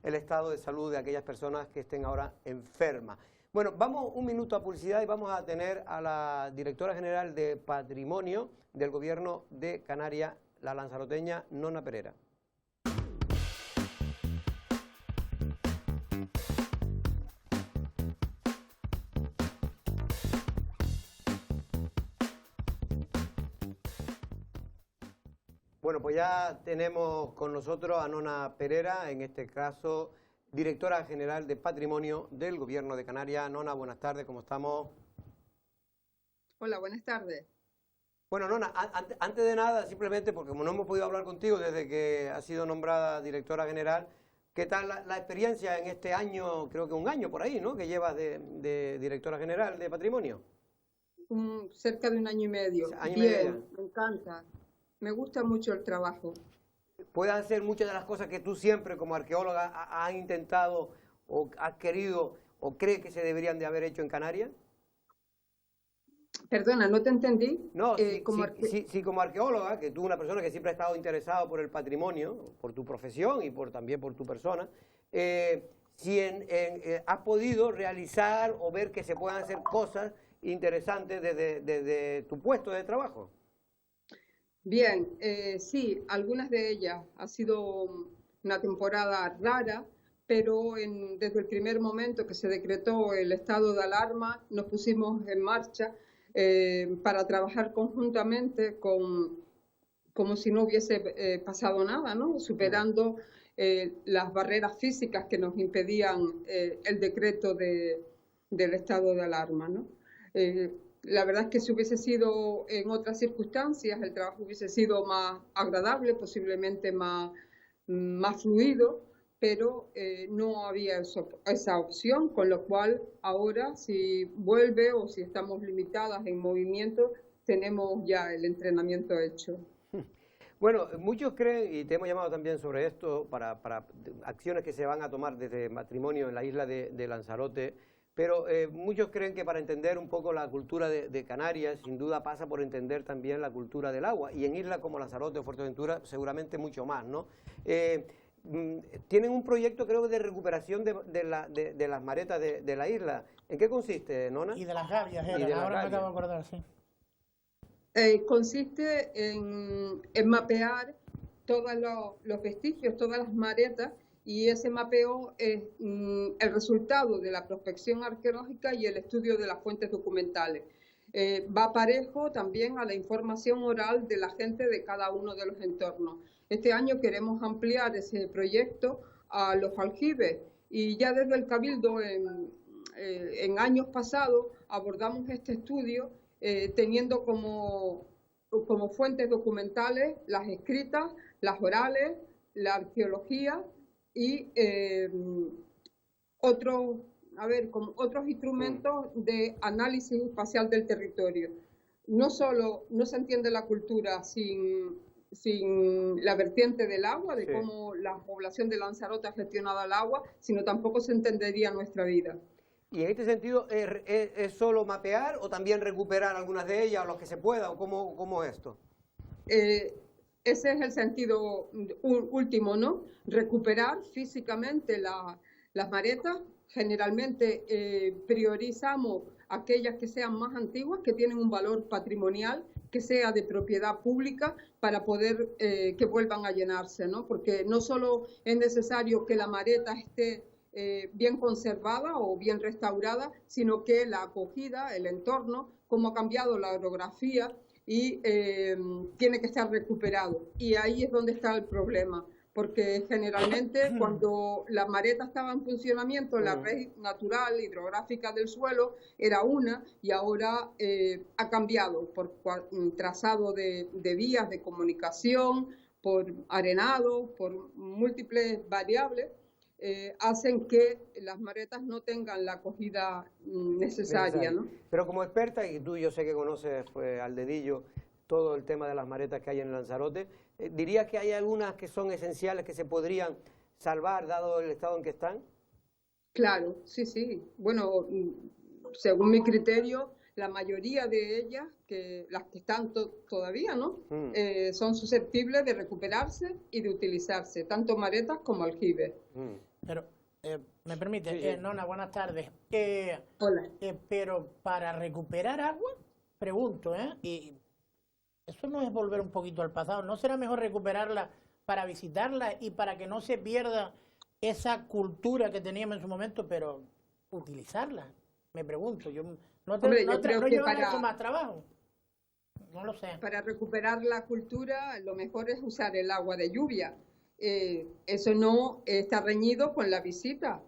el estado de salud de aquellas personas que estén ahora enfermas. Bueno, vamos un minuto a publicidad y vamos a tener a la directora general de Patrimonio del Gobierno de Canarias, la lanzaroteña Nona Perera. Bueno, pues ya tenemos con nosotros a Nona Perera, en este caso directora general de Patrimonio del Gobierno de Canarias. Nona, buenas tardes, ¿cómo estamos? Hola, buenas tardes. Bueno, Nona, antes de nada, simplemente porque como no hemos podido hablar contigo desde que has sido nombrada directora general, ¿qué tal la experiencia en este año, creo que un año por ahí, ¿no?, que llevas de directora general de Patrimonio? Cerca de un año y medio. Bien, me encanta. Me gusta mucho el trabajo. ¿Puedes hacer muchas de las cosas que tú siempre como arqueóloga has intentado o has querido o crees que se deberían de haber hecho en Canarias? Perdona, no te entendí. No, como arqueóloga, que tú una persona que siempre ha estado interesado por el patrimonio, por tu profesión y también por tu persona, si has podido realizar o ver que se puedan hacer cosas interesantes desde tu puesto de trabajo. Bien, sí, algunas de ellas. Ha sido una temporada rara, pero desde el primer momento que se decretó el estado de alarma, nos pusimos en marcha para trabajar conjuntamente como si no hubiese pasado nada, ¿no? Superando las barreras físicas que nos impedían el decreto del estado de alarma, ¿no? La verdad es que si hubiese sido en otras circunstancias, el trabajo hubiese sido más agradable, posiblemente más más fluido, pero no había esa opción, con lo cual ahora si vuelve o si estamos limitadas en movimiento, tenemos ya el entrenamiento hecho. Bueno, muchos creen, y te hemos llamado también sobre esto, para acciones que se van a tomar desde matrimonio en la isla de Lanzarote, pero muchos creen que para entender un poco la cultura de Canarias, sin duda pasa por entender también la cultura del agua, y en islas como Lanzarote o Fuerteventura seguramente mucho más, ¿no? Tienen un proyecto, creo, de recuperación de las maretas de la isla. ¿En qué consiste, Nona? Y de las gavias, ahora me acabo de acordar, sí. Consiste en mapear todos los vestigios, todas las maretas, y ese mapeo es el resultado de la prospección arqueológica y el estudio de las fuentes documentales. Va parejo también a la información oral de la gente de cada uno de los entornos. Este año queremos ampliar ese proyecto a los aljibes, y ya desde el Cabildo en años pasados abordamos este estudio teniendo como fuentes documentales las escritas, las orales, la arqueología y otros instrumentos de análisis espacial del territorio. No solo no se entiende la cultura sin la vertiente del agua, de cómo la población de Lanzarote ha gestionado el agua, sino tampoco se entendería nuestra vida. Y en este sentido, ¿es solo mapear o también recuperar algunas de ellas, o los que se pueda, o cómo es esto? Ese es el sentido último, ¿no? Recuperar físicamente las maretas. Generalmente priorizamos aquellas que sean más antiguas, que tienen un valor patrimonial, que sea de propiedad pública, para poder que vuelvan a llenarse, ¿no? Porque no solo es necesario que la mareta esté bien conservada o bien restaurada, sino que la acogida, el entorno, cómo ha cambiado la orografía, y tiene que estar recuperado. Y ahí es donde está el problema, porque generalmente cuando la mareta estaba en funcionamiento, la red natural hidrográfica del suelo era una, y ahora ha cambiado por trazado de vías de comunicación, por arenado, por múltiples variables. Hacen que las maretas no tengan la acogida necesaria, ¿no? Pero como experta, y tú yo sé que conoces al dedillo todo el tema de las maretas que hay en Lanzarote, ¿dirías que hay algunas que son esenciales, que se podrían salvar dado el estado en que están? Claro, sí. Bueno, según mi criterio, la mayoría de ellas, las que están todavía, ¿no? Son susceptibles de recuperarse y de utilizarse, tanto maretas como aljibes. Pero, ¿me permite? Nona, buenas tardes. Hola. Pero para recuperar agua, pregunto, y eso no es volver un poquito al pasado, ¿no será mejor recuperarla para visitarla y para que no se pierda esa cultura que teníamos en su momento, pero utilizarla? Me pregunto, ¿no llevan eso más trabajo? No lo sé. Para recuperar la cultura, lo mejor es usar el agua de lluvia. Eso no está reñido con la visita.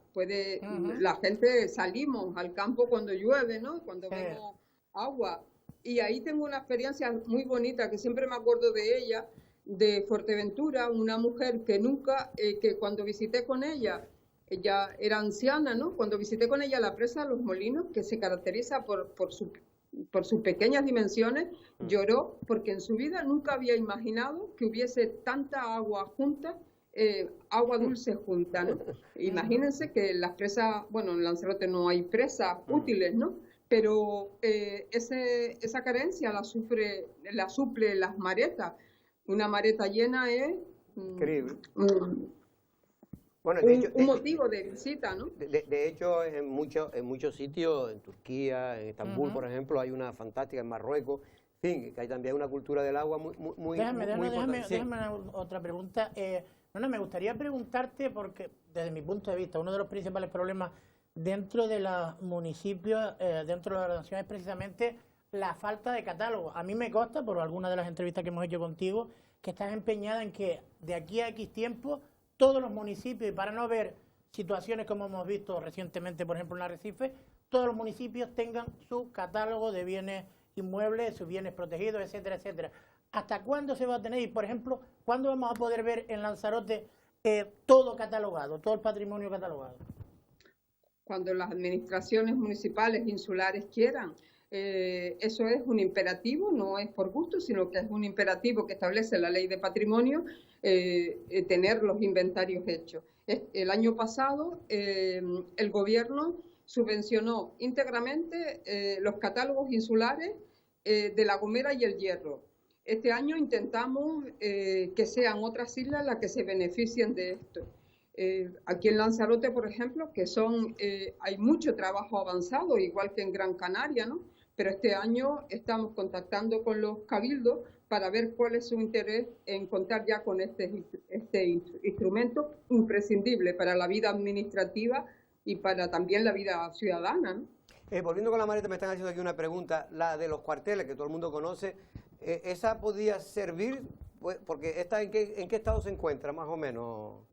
La gente salimos al campo cuando llueve, ¿no? Cuando vemos agua. Y ahí tengo una experiencia muy bonita, que siempre me acuerdo de ella, de Fuerteventura, una mujer que cuando visité con ella era anciana, ¿no? Cuando visité con ella la presa de Los Molinos, que se caracteriza por sus pequeñas dimensiones, lloró porque en su vida nunca había imaginado que hubiese tanta agua junta, agua dulce junta, ¿no? Imagínense que las presas, bueno, en Lanzarote no hay presas útiles, ¿no? Pero esa carencia la suple las maretas. Una mareta llena es increíble. Bueno, un motivo de visita, ¿no? De hecho, en muchos sitios, en Turquía, en Estambul, por ejemplo, hay una fantástica, en Marruecos, en fin, que hay también una cultura del agua muy importante. Déjame otra pregunta. Me gustaría preguntarte, porque desde mi punto de vista, uno de los principales problemas dentro de los municipios, dentro de la nación, es precisamente la falta de catálogo. A mí me consta, por algunas de las entrevistas que hemos hecho contigo, que estás empeñada en que de aquí a X tiempo todos los municipios, y para no ver situaciones como hemos visto recientemente, por ejemplo, en Arrecife, todos los municipios tengan su catálogo de bienes inmuebles, sus bienes protegidos, etcétera, etcétera. ¿Hasta cuándo se va a tener? Y, por ejemplo, ¿cuándo vamos a poder ver en Lanzarote todo catalogado, todo el patrimonio catalogado? Cuando las administraciones municipales insulares quieran. Eso es un imperativo, no es por gusto, sino que es un imperativo que establece la ley de patrimonio, tener los inventarios hechos. El año pasado el gobierno subvencionó íntegramente los catálogos insulares de La Gomera y El Hierro. Este año intentamos que sean otras islas las que se beneficien de esto. Aquí en Lanzarote, por ejemplo, que hay mucho trabajo avanzado, igual que en Gran Canaria, ¿no? Pero este año estamos contactando con los cabildos para ver cuál es su interés en contar ya con este instrumento imprescindible para la vida administrativa y para también la vida ciudadana, ¿no? Volviendo con la maleta, me están haciendo aquí una pregunta, la de los cuarteles, que todo el mundo conoce. ¿Esa podía servir? Porque esta, ¿en qué estado se encuentra, más o menos?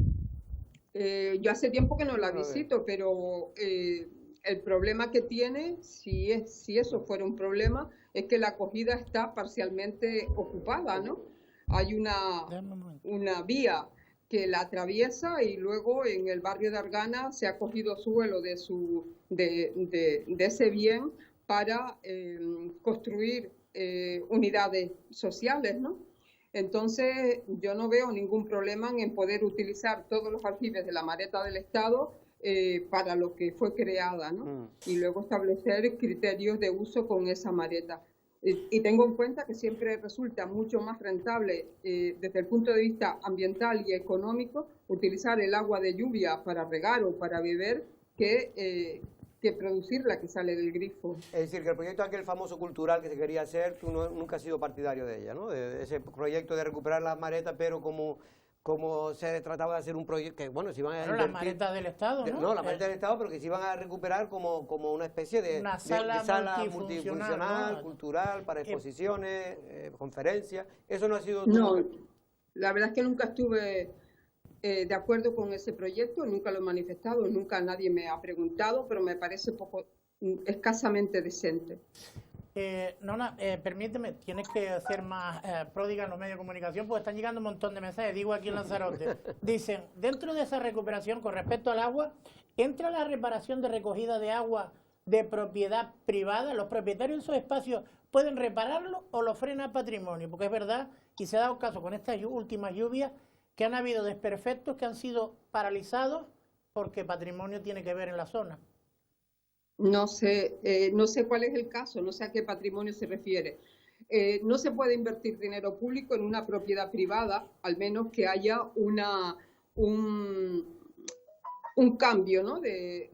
Yo hace tiempo que no la visito, pero el problema que tiene, si eso fuera un problema, es que la acogida está parcialmente ocupada, ¿no? Hay una vía que la atraviesa y luego en el barrio de Argana se ha cogido suelo de ese bien para construir unidades sociales, ¿no? Entonces, yo no veo ningún problema en poder utilizar todos los aljibes de la Mareta del Estado para lo que fue creada, ¿no? Y luego establecer criterios de uso con esa Mareta. Y tengo en cuenta que siempre resulta mucho más rentable desde el punto de vista ambiental y económico utilizar el agua de lluvia para regar o para beber que producir la que sale del grifo. Es decir, que el proyecto aquel famoso cultural que se quería hacer, tú nunca has sido partidario de ella, ¿no? De ese proyecto de recuperar las maretas, pero como se trataba de hacer un proyecto que, bueno, si iban a invertir... las maretas del Estado, ¿no? No, las maretas del Estado, pero que se iban a recuperar como una especie de sala multifuncional, ¿no? Cultural, para exposiciones, conferencias. Eso no ha sido... No, la verdad es que nunca estuve de acuerdo con ese proyecto, nunca lo he manifestado, nunca nadie me ha preguntado, pero me parece escasamente decente. Nona, permíteme, tienes que ser más pródiga en los medios de comunicación, porque están llegando un montón de mensajes, digo aquí en Lanzarote. Dicen, dentro de esa recuperación con respecto al agua, ¿entra la reparación de recogida de agua de propiedad privada? ¿Los propietarios de esos espacios pueden repararlo o lo frena patrimonio? Porque es verdad, y se ha dado caso con estas últimas lluvias, que han habido desperfectos que han sido paralizados porque patrimonio tiene que ver en la zona. No sé cuál es el caso, no sé a qué patrimonio se refiere. No se puede invertir dinero público en una propiedad privada, al menos que haya un cambio, ¿no? De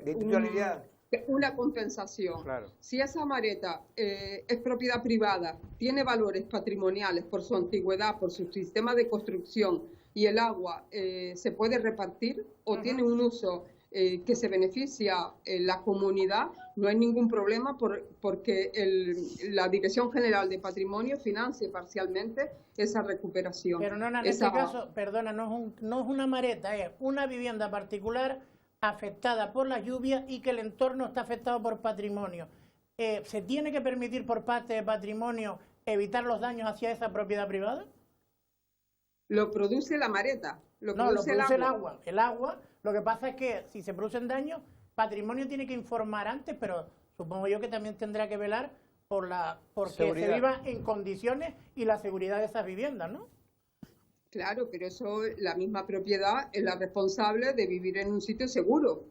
titularidad. Una compensación. Claro. Si esa mareta es propiedad privada, tiene valores patrimoniales por su antigüedad, por su sistema de construcción y el agua se puede repartir o tiene un uso que se beneficia la comunidad, no hay ningún problema porque la Dirección General de Patrimonio financie parcialmente esa recuperación. Pero no, en este caso, perdona, no es una mareta, es una vivienda particular afectada por la lluvia y que el entorno está afectado por patrimonio. ¿Se tiene que permitir por parte de patrimonio evitar los daños hacia esa propiedad privada? Lo produce la mareta. Lo produce el agua. El agua, lo que pasa es que si se producen daños, patrimonio tiene que informar antes, pero supongo yo que también tendrá que velar porque se viva en condiciones y la seguridad de esas viviendas, ¿no? Claro, pero eso, la misma propiedad es la responsable de vivir en un sitio seguro.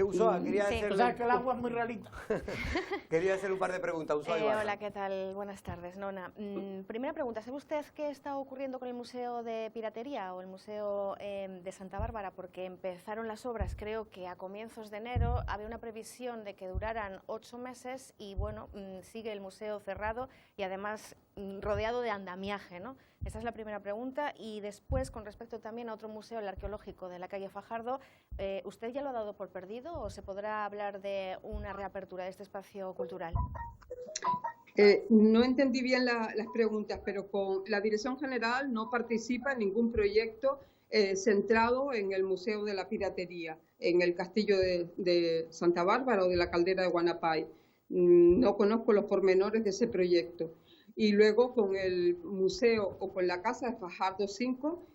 Usoa, quería hacer... O sea, que el agua es muy realito. Quería hacer un par de preguntas. Hola, ¿qué tal? Buenas tardes, Nona. Primera pregunta, ¿sabe usted qué está ocurriendo con el Museo de Piratería o el Museo de Santa Bárbara? Porque empezaron las obras, creo que a comienzos de enero, había una previsión de que duraran 8 meses y, bueno, sigue el museo cerrado y además rodeado de andamiaje, ¿no? Esa es la primera pregunta. Y después, con respecto también a otro museo, el arqueológico de la calle Fajardo, ¿usted ya lo ha dado por perdido o se podrá hablar de una reapertura de este espacio cultural? No entendí bien las preguntas, pero con la Dirección General no participa en ningún proyecto centrado en el Museo de la Piratería, en el Castillo de Santa Bárbara o de la Caldera de Guanapay. No conozco los pormenores de ese proyecto. y luego con el museo o con la casa de Fajardo 5,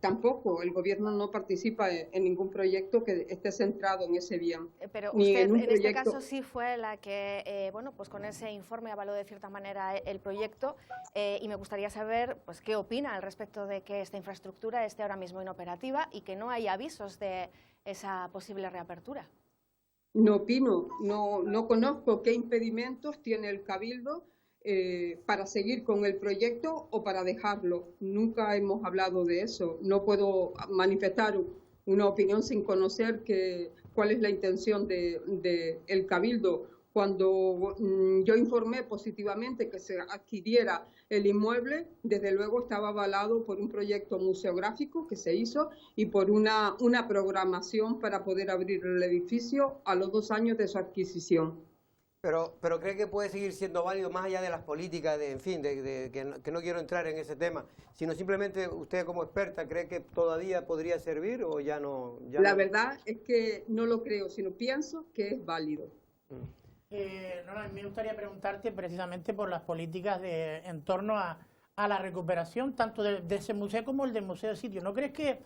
tampoco el gobierno no participa en ningún proyecto que esté centrado en ese bien. Pero usted en este caso sí fue la que, bueno, pues con ese informe avaló de cierta manera el proyecto, y me gustaría saber pues qué opina al respecto de que esta infraestructura esté ahora mismo inoperativa y que no hay avisos de esa posible reapertura. No opino, no conozco qué impedimentos tiene el Cabildo para seguir con el proyecto o para dejarlo. Nunca hemos hablado de eso. No puedo manifestar una opinión sin conocer cuál es la intención del Cabildo. Cuando yo informé positivamente que se adquiriera el inmueble, desde luego estaba avalado por un proyecto museográfico que se hizo y por una programación para poder abrir el edificio a los 2 años de su adquisición. Pero ¿cree que puede seguir siendo válido más allá de las políticas, que no quiero entrar en ese tema, sino simplemente usted como experta, cree que todavía podría servir o ya no? La verdad es que no lo creo, sino pienso que es válido. Me gustaría preguntarte precisamente por las políticas en torno a la recuperación tanto de ese museo como el del Museo de Sitio. ¿No crees que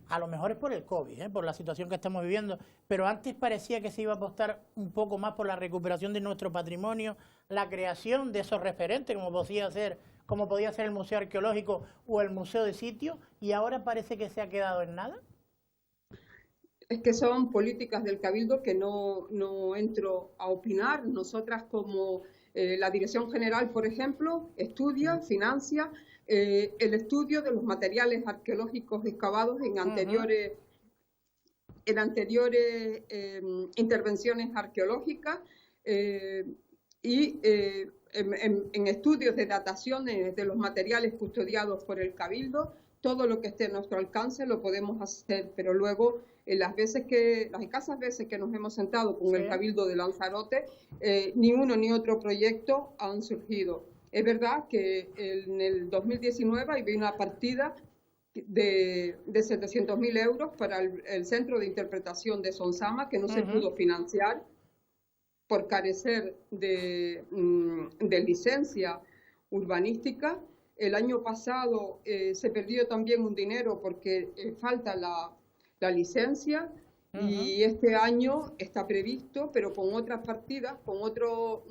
a lo mejor es por el COVID, por la situación que estamos viviendo, pero antes parecía que se iba a apostar un poco más por la recuperación de nuestro patrimonio, la creación de esos referentes, como podía ser el Museo Arqueológico o el Museo de Sitio, y ahora parece que se ha quedado en nada? Es que son políticas del Cabildo que no entro a opinar. Nosotras como la Dirección General, por ejemplo, estudia, financia el estudio de los materiales arqueológicos excavados en anteriores intervenciones arqueológicas y en estudios de dataciones de los materiales custodiados por el Cabildo. Todo lo que esté a nuestro alcance lo podemos hacer, pero luego las escasas veces que nos hemos sentado con el Cabildo de Lanzarote, ni uno ni otro proyecto han surgido. Es verdad que en el 2019 había una partida de 700.000 euros para el Centro de Interpretación de Sonsama, que no se pudo financiar por carecer de licencia urbanística. El año pasado se perdió también un dinero porque falta la licencia, y este año está previsto, pero con otras partidas, con otro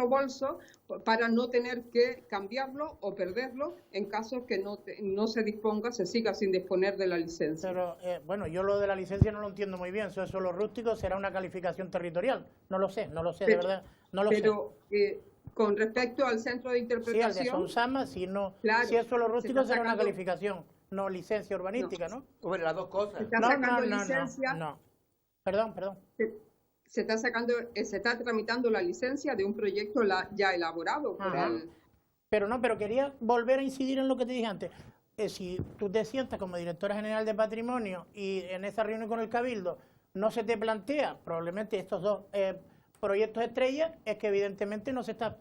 bolso, para no tener que cambiarlo o perderlo en caso que no se disponga, se siga sin disponer de la licencia. Pero bueno, yo lo de la licencia no lo entiendo muy bien. ¿Eso es solo rústico? ¿Será una calificación territorial? No lo sé, de verdad, no lo sé. Pero con respecto al centro de interpretación... Sí, al de Sonsama, si es solo rústico será una calificación, no licencia urbanística, ¿no? Bueno, las dos cosas. Se está sacando licencia. No. Perdón. Se está tramitando la licencia de un proyecto ya elaborado por Pero quería volver a incidir en lo que te dije antes. Si tú te sientas como directora general de Patrimonio y en esa reunión con el Cabildo no se te plantea probablemente estos dos proyectos estrellas, es que evidentemente no se está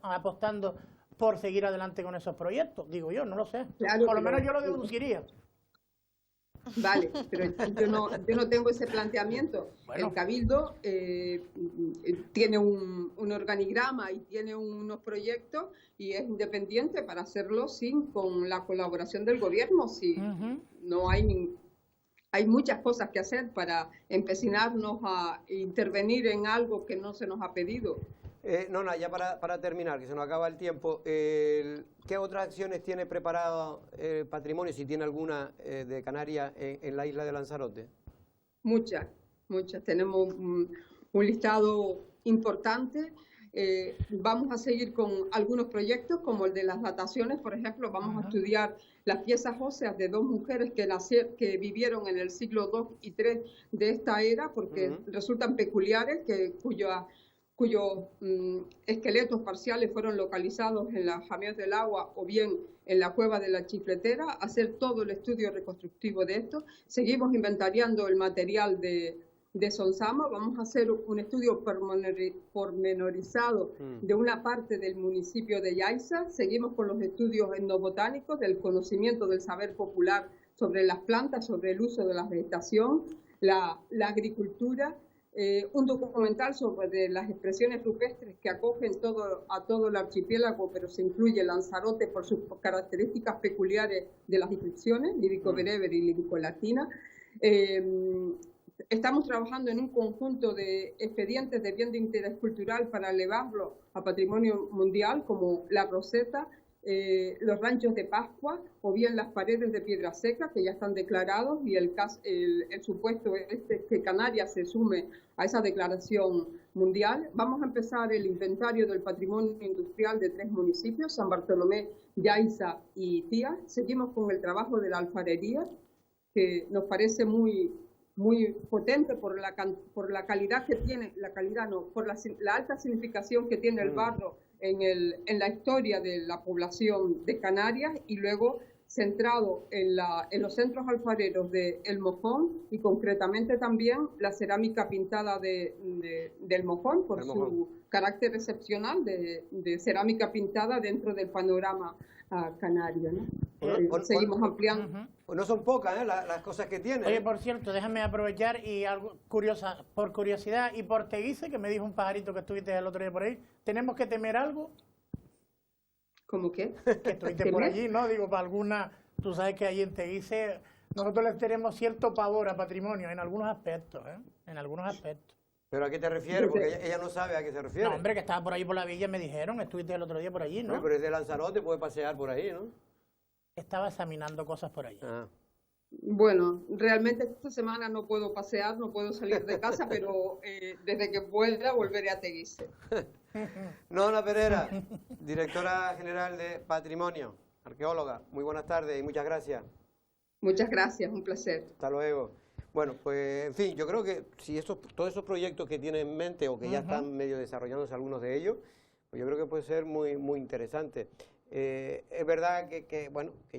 apostando por seguir adelante con esos proyectos, digo yo, no lo sé. Claro, por lo menos yo lo deduciría. Vale, pero yo no tengo ese planteamiento. Bueno. El Cabildo tiene un organigrama y tiene unos proyectos y es independiente para hacerlo con la colaboración del gobierno. Si no hay muchas cosas que hacer para empecinarnos a intervenir en algo que no se nos ha pedido. Nona, ya para terminar, que se nos acaba el tiempo, ¿qué otras acciones tiene preparado el Patrimonio, si tiene alguna, de Canarias en la isla de Lanzarote? Muchas. Tenemos un listado importante. Vamos a seguir con algunos proyectos, como el de las dataciones, por ejemplo. Vamos a estudiar las piezas óseas de 2 mujeres que vivieron en el siglo II y III de esta era, porque resultan peculiares, cuyos esqueletos parciales fueron localizados en las Jamias del Agua o bien en la cueva de la Chifletera, hacer todo el estudio reconstructivo de esto. Seguimos inventariando el material de Sonsama, vamos a hacer un estudio pormenorizado de una parte del municipio de Yaiza, seguimos con los estudios etnobotánicos del conocimiento del saber popular sobre las plantas, sobre el uso de la vegetación, la agricultura. un documental sobre las expresiones rupestres que acogen a todo el archipiélago, pero se incluye Lanzarote por sus características peculiares de las inscripciones, lírico-bereber y lírico-latina. Estamos trabajando en un conjunto de expedientes de bien de interés cultural para elevarlo a patrimonio mundial, como la Roseta, los ranchos de Pascua o bien las paredes de Piedra Seca, que ya están declarados, y el supuesto es que Canarias se sume a esa declaración mundial. Vamos a empezar el inventario del patrimonio industrial de 3 municipios, San Bartolomé, Yaiza y Tía. Seguimos con el trabajo de la alfarería, que nos parece muy potente por la calidad que tiene, por la alta significación que tiene el barro en la historia de la población de Canarias, y luego centrado en los centros alfareros de El Mojón, y concretamente también la cerámica pintada del Mojón, por su carácter excepcional de cerámica pintada dentro del panorama canario, ¿no? Seguimos ampliando. No son pocas las cosas que tiene. Oye, por cierto, déjame aprovechar y algo por curiosidad y por Teguise, que me dijo un pajarito que estuviste el otro día por ahí, ¿tenemos que temer algo? ¿Cómo qué? Que estuviste por allí, ¿no? Digo, para alguna, tú sabes que allí en Teguise nosotros les tenemos cierto pavor a patrimonio en algunos aspectos, ¿eh? En algunos aspectos. ¿Pero a qué te refieres? Porque ella no sabe a qué se refiere. No, hombre, que estaba por ahí por la villa, me dijeron, estuviste el otro día por allí, ¿no? Pero es de Lanzarote, puede pasear por ahí, ¿no? Estaba examinando cosas por allí. Bueno, realmente esta semana no puedo pasear, no puedo salir de casa, pero desde que pueda volveré a Teguise. Nona Pereira, directora general de Patrimonio, arqueóloga. Muy buenas tardes y muchas gracias. Muchas gracias, un placer. Hasta luego. Bueno, pues en fin, yo creo que si todos esos proyectos que tiene en mente o que ya están medio desarrollándose algunos de ellos, pues yo creo que puede ser muy, muy interesante. Es verdad que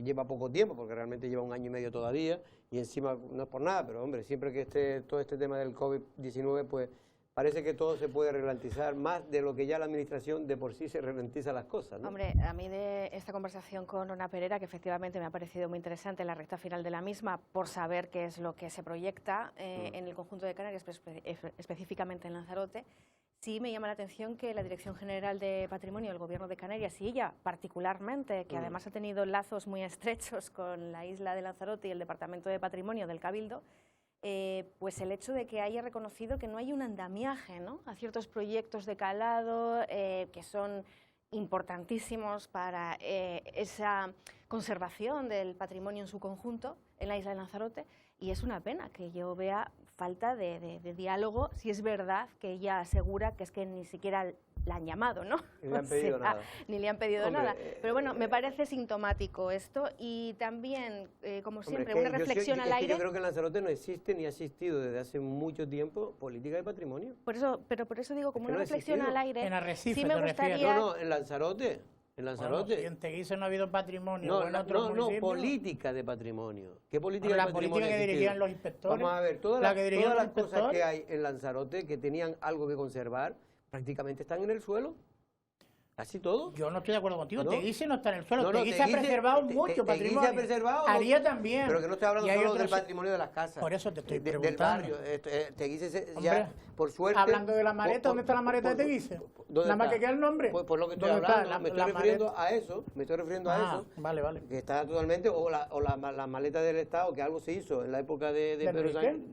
lleva poco tiempo, porque realmente lleva 1 año y medio todavía, y encima no es por nada, pero hombre, siempre que esté todo este tema del COVID-19, pues parece que todo se puede ralentizar más de lo que ya la administración de por sí se ralentiza las cosas, ¿no? Hombre, a mí de esta conversación con Nona Pereira, que efectivamente me ha parecido muy interesante en la recta final de la misma, por saber qué es lo que se proyecta en el conjunto de Canarias, específicamente en Lanzarote, sí me llama la atención que la Dirección General de Patrimonio del Gobierno de Canarias, y ella particularmente, que además ha tenido lazos muy estrechos con la isla de Lanzarote y el Departamento de Patrimonio del Cabildo, pues el hecho de que haya reconocido que no hay un andamiaje, ¿no?, a ciertos proyectos de calado que son importantísimos para esa conservación del patrimonio en su conjunto en la isla de Lanzarote, y es una pena que yo vea falta de diálogo, si es verdad que ella asegura que es que ni siquiera la han llamado, ¿no? Ni le han pedido nada. Ni le han pedido nada. Pero bueno, me parece sintomático esto, y también, como siempre, una reflexión al aire. Yo creo que en Lanzarote no existe ni ha existido desde hace mucho tiempo política de patrimonio. Por eso digo, como una reflexión al aire. En Arrecife, sí me gustaría... No, en Lanzarote. En Lanzarote. Bueno, si en Teguise no ha habido patrimonio. No, política de patrimonio. ¿Qué política de patrimonio? La política que dirigían los inspectores. Vamos a ver, todas las cosas que hay en Lanzarote que tenían algo que conservar, prácticamente están en el suelo. ¿Casi todo? Yo no estoy de acuerdo contigo. ¿No? Teguise no está en el suelo. Teguise ha preservado mucho patrimonio. Teguise ha preservado. Haría también. Pero que no estoy hablando solo del patrimonio de las casas. Por eso te estoy preguntando. Del barrio. Teguise Hombre, ya, por suerte... Hablando de la maleta, ¿dónde está la maleta de Teguise? Nada más que queda el nombre. Pues por lo que estoy hablando, me estoy refiriendo a eso. Me estoy refiriendo a eso. Vale. Que está totalmente... O la maleta del Estado, que algo se hizo en la época de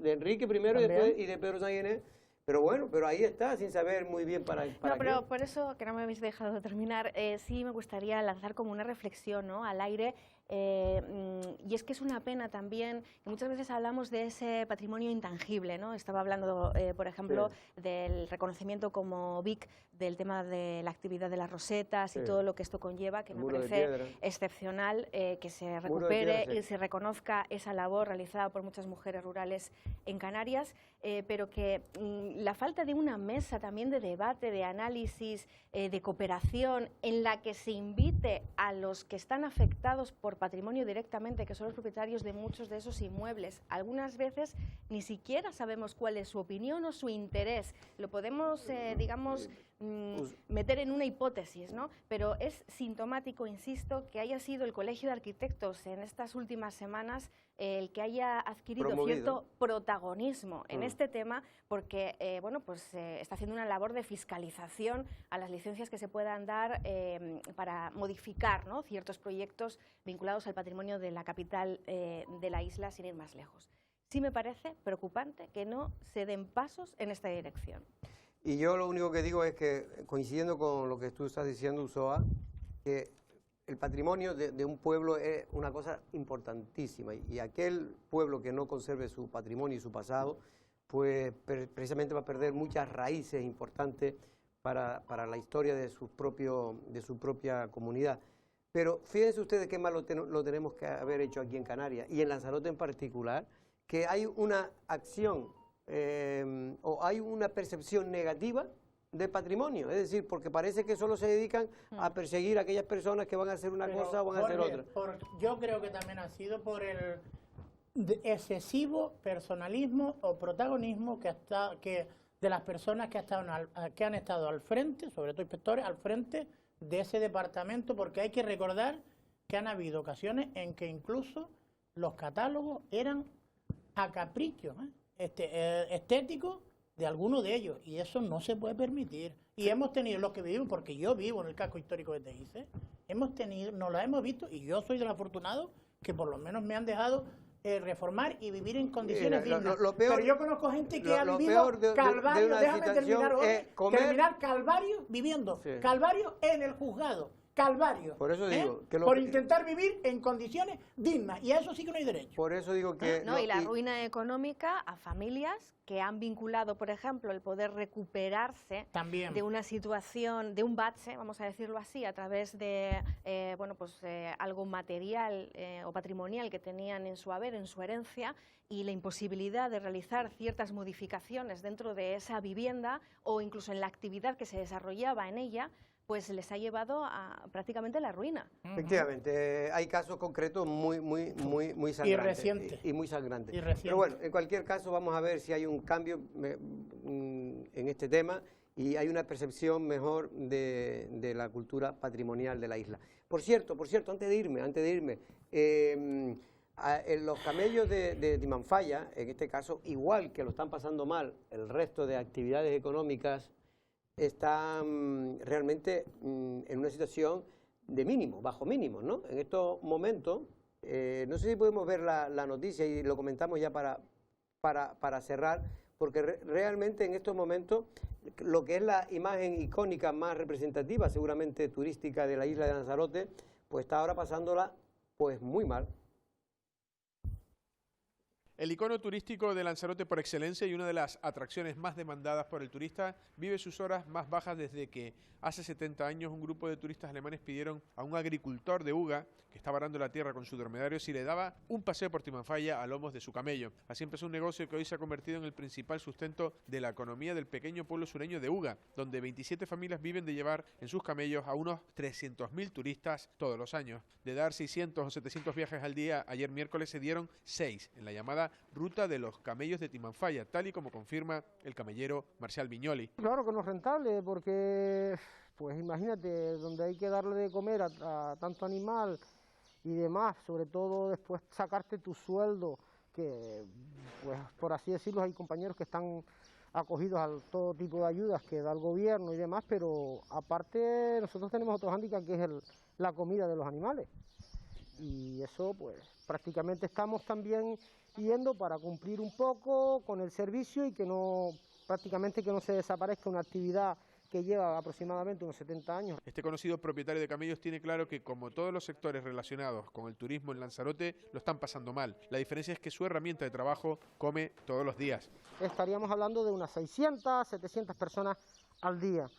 Enrique primero y de Pedro San Ginés. Pero bueno, pero ahí está, sin saber muy bien para no, pero qué. Por eso, que no me habéis dejado terminar, sí me gustaría lanzar como una reflexión, ¿no?, al aire. Y es que es una pena también, que muchas veces hablamos de ese patrimonio intangible, ¿no? Estaba hablando, por ejemplo, del reconocimiento como BIC del tema de la actividad de las rosetas y todo lo que esto conlleva, que me parece excepcional que se recupere y se reconozca esa labor realizada por muchas mujeres rurales en Canarias, pero que la falta de una mesa también de debate, de análisis, de cooperación, en la que se invite a los que están afectados por patrimonio directamente, que son los propietarios de muchos de esos inmuebles. Algunas veces ni siquiera sabemos cuál es su opinión o su interés. Lo podemos, digamos, meter en una hipótesis, ¿no? Pero es sintomático, insisto, que haya sido el Colegio de Arquitectos en estas últimas semanas el que haya adquirido cierto protagonismo en este tema, porque bueno, pues, está haciendo una labor de fiscalización a las licencias que se puedan dar para modificar, ¿no?, ciertos proyectos vinculados al patrimonio de la capital de la isla, sin ir más lejos. Sí me parece preocupante que no se den pasos en esta dirección. Y yo lo único que digo es que, coincidiendo con lo que tú estás diciendo, Usoa, que el patrimonio de un pueblo es una cosa importantísima, y aquel pueblo que no conserve su patrimonio y su pasado, pues precisamente va a perder muchas raíces importantes para la historia de su propia comunidad. Pero fíjense ustedes qué mal lo tenemos que haber hecho aquí en Canarias, y en Lanzarote en particular, que hay una acción o hay una percepción negativa de patrimonio, es decir, porque parece que solo se dedican a perseguir a aquellas personas que van a hacer una cosa o van a hacer otra. Yo creo que también ha sido por el excesivo personalismo o protagonismo que de las personas que han estado al frente, sobre todo inspectores, al frente de ese departamento, porque hay que recordar que han habido ocasiones en que incluso los catálogos eran a capricho estético de algunos de ellos, y eso no se puede permitir. Y hemos tenido, los que vivimos, porque yo vivo en el casco histórico de Teguise, nos lo hemos visto, y yo soy del afortunado que por lo menos me han dejado reformar y vivir en condiciones dignas. Pero yo conozco gente que ha vivido calvario, déjame terminar calvario viviendo, calvario en el juzgado. Calvario, por eso digo que por intentar vivir en condiciones dignas, y a eso sí que no hay derecho. Por eso digo que... y la ruina económica a familias que han vinculado, por ejemplo, el poder recuperarse también de una situación, de un bache, vamos a decirlo así, a través de algo material o patrimonial que tenían en su haber, en su herencia, y la imposibilidad de realizar ciertas modificaciones dentro de esa vivienda o incluso en la actividad que se desarrollaba en ella, pues les ha llevado a prácticamente la ruina. Efectivamente, hay casos concretos muy sangrantes. Y recientes. Y muy sangrantes. Pero bueno, en cualquier caso vamos a ver si hay un cambio en este tema y hay una percepción mejor de la cultura patrimonial de la isla. Por cierto, antes de irme, en los camellos de Timanfaya, en este caso, igual que lo están pasando mal el resto de actividades económicas, están realmente en una situación de mínimo, bajo mínimo, ¿no? En estos momentos, no sé si podemos ver la noticia y lo comentamos ya para cerrar, porque realmente en estos momentos lo que es la imagen icónica más representativa, seguramente turística, de la isla de Lanzarote, pues está ahora pasándola pues muy mal. El icono turístico de Lanzarote por excelencia y una de las atracciones más demandadas por el turista vive sus horas más bajas desde que hace 70 años un grupo de turistas alemanes pidieron a un agricultor de Uga, que estaba arando la tierra con su dormitorio, si le daba un paseo por Timanfaya a lomos de su camello. Así empezó un negocio que hoy se ha convertido en el principal sustento de la economía del pequeño pueblo sureño de Uga, donde 27 familias viven de llevar en sus camellos a unos 300.000 turistas todos los años. De dar 600 o 700 viajes al día, ayer miércoles se dieron 6 en la llamada Ruta de los Camellos de Timanfaya, tal y como confirma el camellero Marcial Viñoli. Claro que no es rentable, porque pues imagínate, donde hay que darle de comer a tanto animal y demás, sobre todo después sacarte tu sueldo, que pues por así decirlo hay compañeros que están acogidos a todo tipo de ayudas que da el gobierno y demás, pero aparte nosotros tenemos otro hándicap que es la comida de los animales, y eso pues prácticamente estamos también yendo para cumplir un poco con el servicio y que prácticamente no se desaparezca una actividad que lleva aproximadamente unos 70 años. Este conocido propietario de camellos tiene claro que, como todos los sectores relacionados con el turismo en Lanzarote, lo están pasando mal. La diferencia es que su herramienta de trabajo come todos los días. Estaríamos hablando de unas 600, 700 personas al día.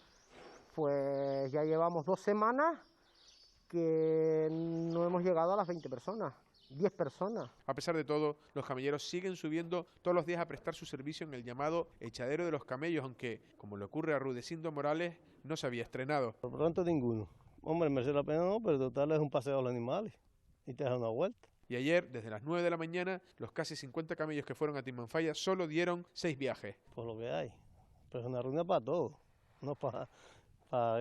Pues ya llevamos 2 semanas que no hemos llegado a las 20 personas. 10 personas. A pesar de todo, los camelleros siguen subiendo todos los días a prestar su servicio en el llamado echadero de los camellos, aunque, como le ocurre a Rudecindo Morales, no se había estrenado. Por lo pronto ninguno. Hombre, merece la pena no, pero total es un paseo a los animales y te da una vuelta. Y ayer, desde las 9 de la mañana, los casi 50 camellos que fueron a Timanfaya solo dieron 6 viajes. Por lo que hay, pero es una ruina para todo. No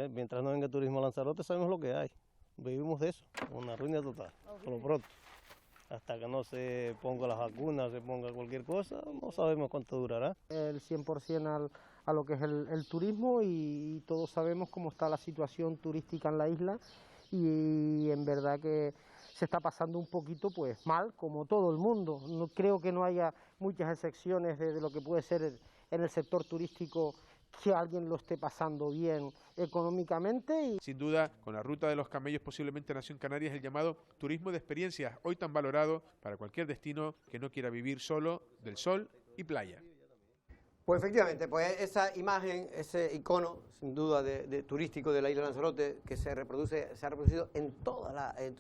mientras no venga turismo a Lanzarote sabemos lo que hay. Vivimos de eso, una ruina total, por lo pronto. Hasta que no se ponga las vacunas, se ponga cualquier cosa, no sabemos cuánto durará. El 100% a lo que es el turismo y todos sabemos cómo está la situación turística en la isla y en verdad que se está pasando un poquito pues mal, como todo el mundo. No creo que no haya muchas excepciones de lo que puede ser en el sector turístico que alguien lo esté pasando bien económicamente. Sin duda, con la ruta de los camellos posiblemente nació en Canarias el llamado turismo de experiencias, hoy tan valorado para cualquier destino que no quiera vivir solo del sol y playa. Pues efectivamente, pues esa imagen, ese icono, sin duda, de turístico de la isla de Lanzarote, que se ha reproducido en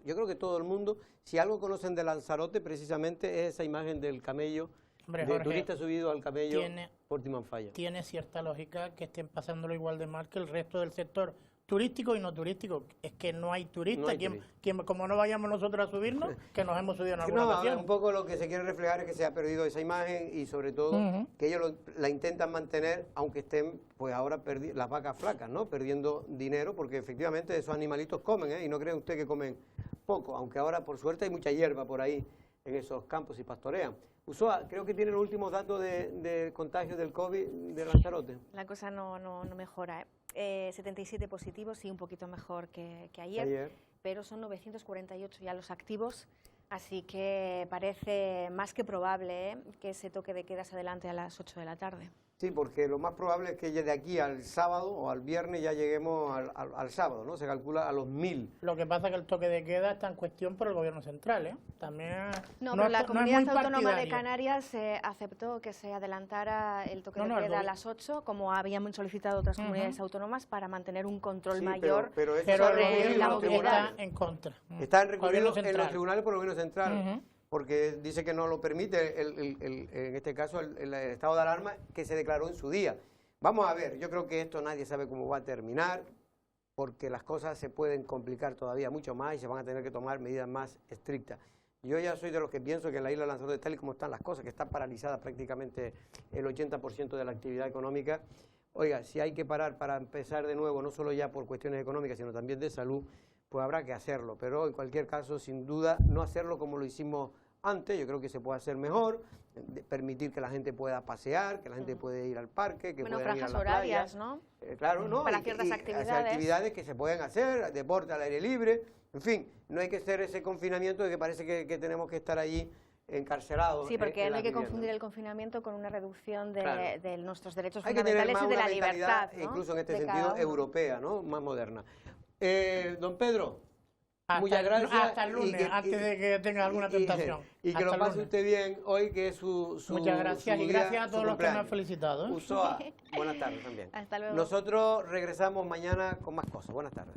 yo creo que todo el mundo, si algo conocen de Lanzarote, precisamente es esa imagen del camello. Hombre, de Jorge, turista subido al camello por Timanfaya. Tiene cierta lógica que estén pasándolo igual de mal que el resto del sector turístico y no turístico. Es que no hay turistas. Como no vayamos nosotros a subirnos, que nos hemos subido en alguna ocasión. Un poco lo que se quiere reflejar es que se ha perdido esa imagen y sobre todo que ellos la intentan mantener, aunque estén pues ahora las vacas flacas, ¿no? Perdiendo dinero, porque efectivamente esos animalitos comen, y no cree usted que comen poco, aunque ahora por suerte hay mucha hierba por ahí en esos campos y pastorean. Usoa, creo que tiene los últimos datos de contagio del COVID de Lanzarote. La cosa no mejora. 77 positivos, sí, un poquito mejor que ayer, pero son 948 ya los activos, así que parece más que probable que ese toque de queda se adelante a las 8 de la tarde. Sí, porque lo más probable es que de aquí al sábado o al viernes ya lleguemos al sábado, ¿no? Se calcula a los 1000. Lo que pasa es que el toque de queda está en cuestión por el gobierno central, ¿eh? También pero la Comunidad Autónoma de Canarias aceptó que se adelantara el toque de queda a las 8, como habían solicitado otras comunidades autónomas, para mantener un control mayor sobre la movilidad. Está en contra. Está recurriendo en los tribunales por el gobierno central. Porque dice que no lo permite, en este caso, el estado de alarma que se declaró en su día. Vamos a ver, yo creo que esto nadie sabe cómo va a terminar, porque las cosas se pueden complicar todavía mucho más y se van a tener que tomar medidas más estrictas. Yo ya soy de los que pienso que en la isla de Lanzarote, tal y como están las cosas, que están paralizadas prácticamente el 80% de la actividad económica, oiga, si hay que parar para empezar de nuevo, no solo ya por cuestiones económicas, sino también de salud, pues habrá que hacerlo. Pero en cualquier caso, sin duda, no hacerlo como lo hicimos antes. Yo creo que se puede hacer mejor, permitir que la gente pueda pasear, que la gente pueda ir al parque, que pueda ir a la playa. Franjas horarias, ¿no? Claro, ¿no? Para ciertas actividades. Actividades que se pueden hacer, deporte al aire libre, en fin, no hay que hacer ese confinamiento de que parece que tenemos que estar allí encarcelados. Sí, porque no hay que confundir el confinamiento con una reducción de nuestros derechos fundamentales y de la libertad, ¿no? Incluso en este sentido europea, ¿no? Más moderna. Don Pedro, muchas gracias. Hasta el lunes, antes de que tenga alguna tentación. Y que lo pase usted bien hoy, que es su Muchas gracias, y gracias a todos los que me han felicitado. Usoa, buenas tardes también. Hasta luego. Nosotros regresamos mañana con más cosas. Buenas tardes.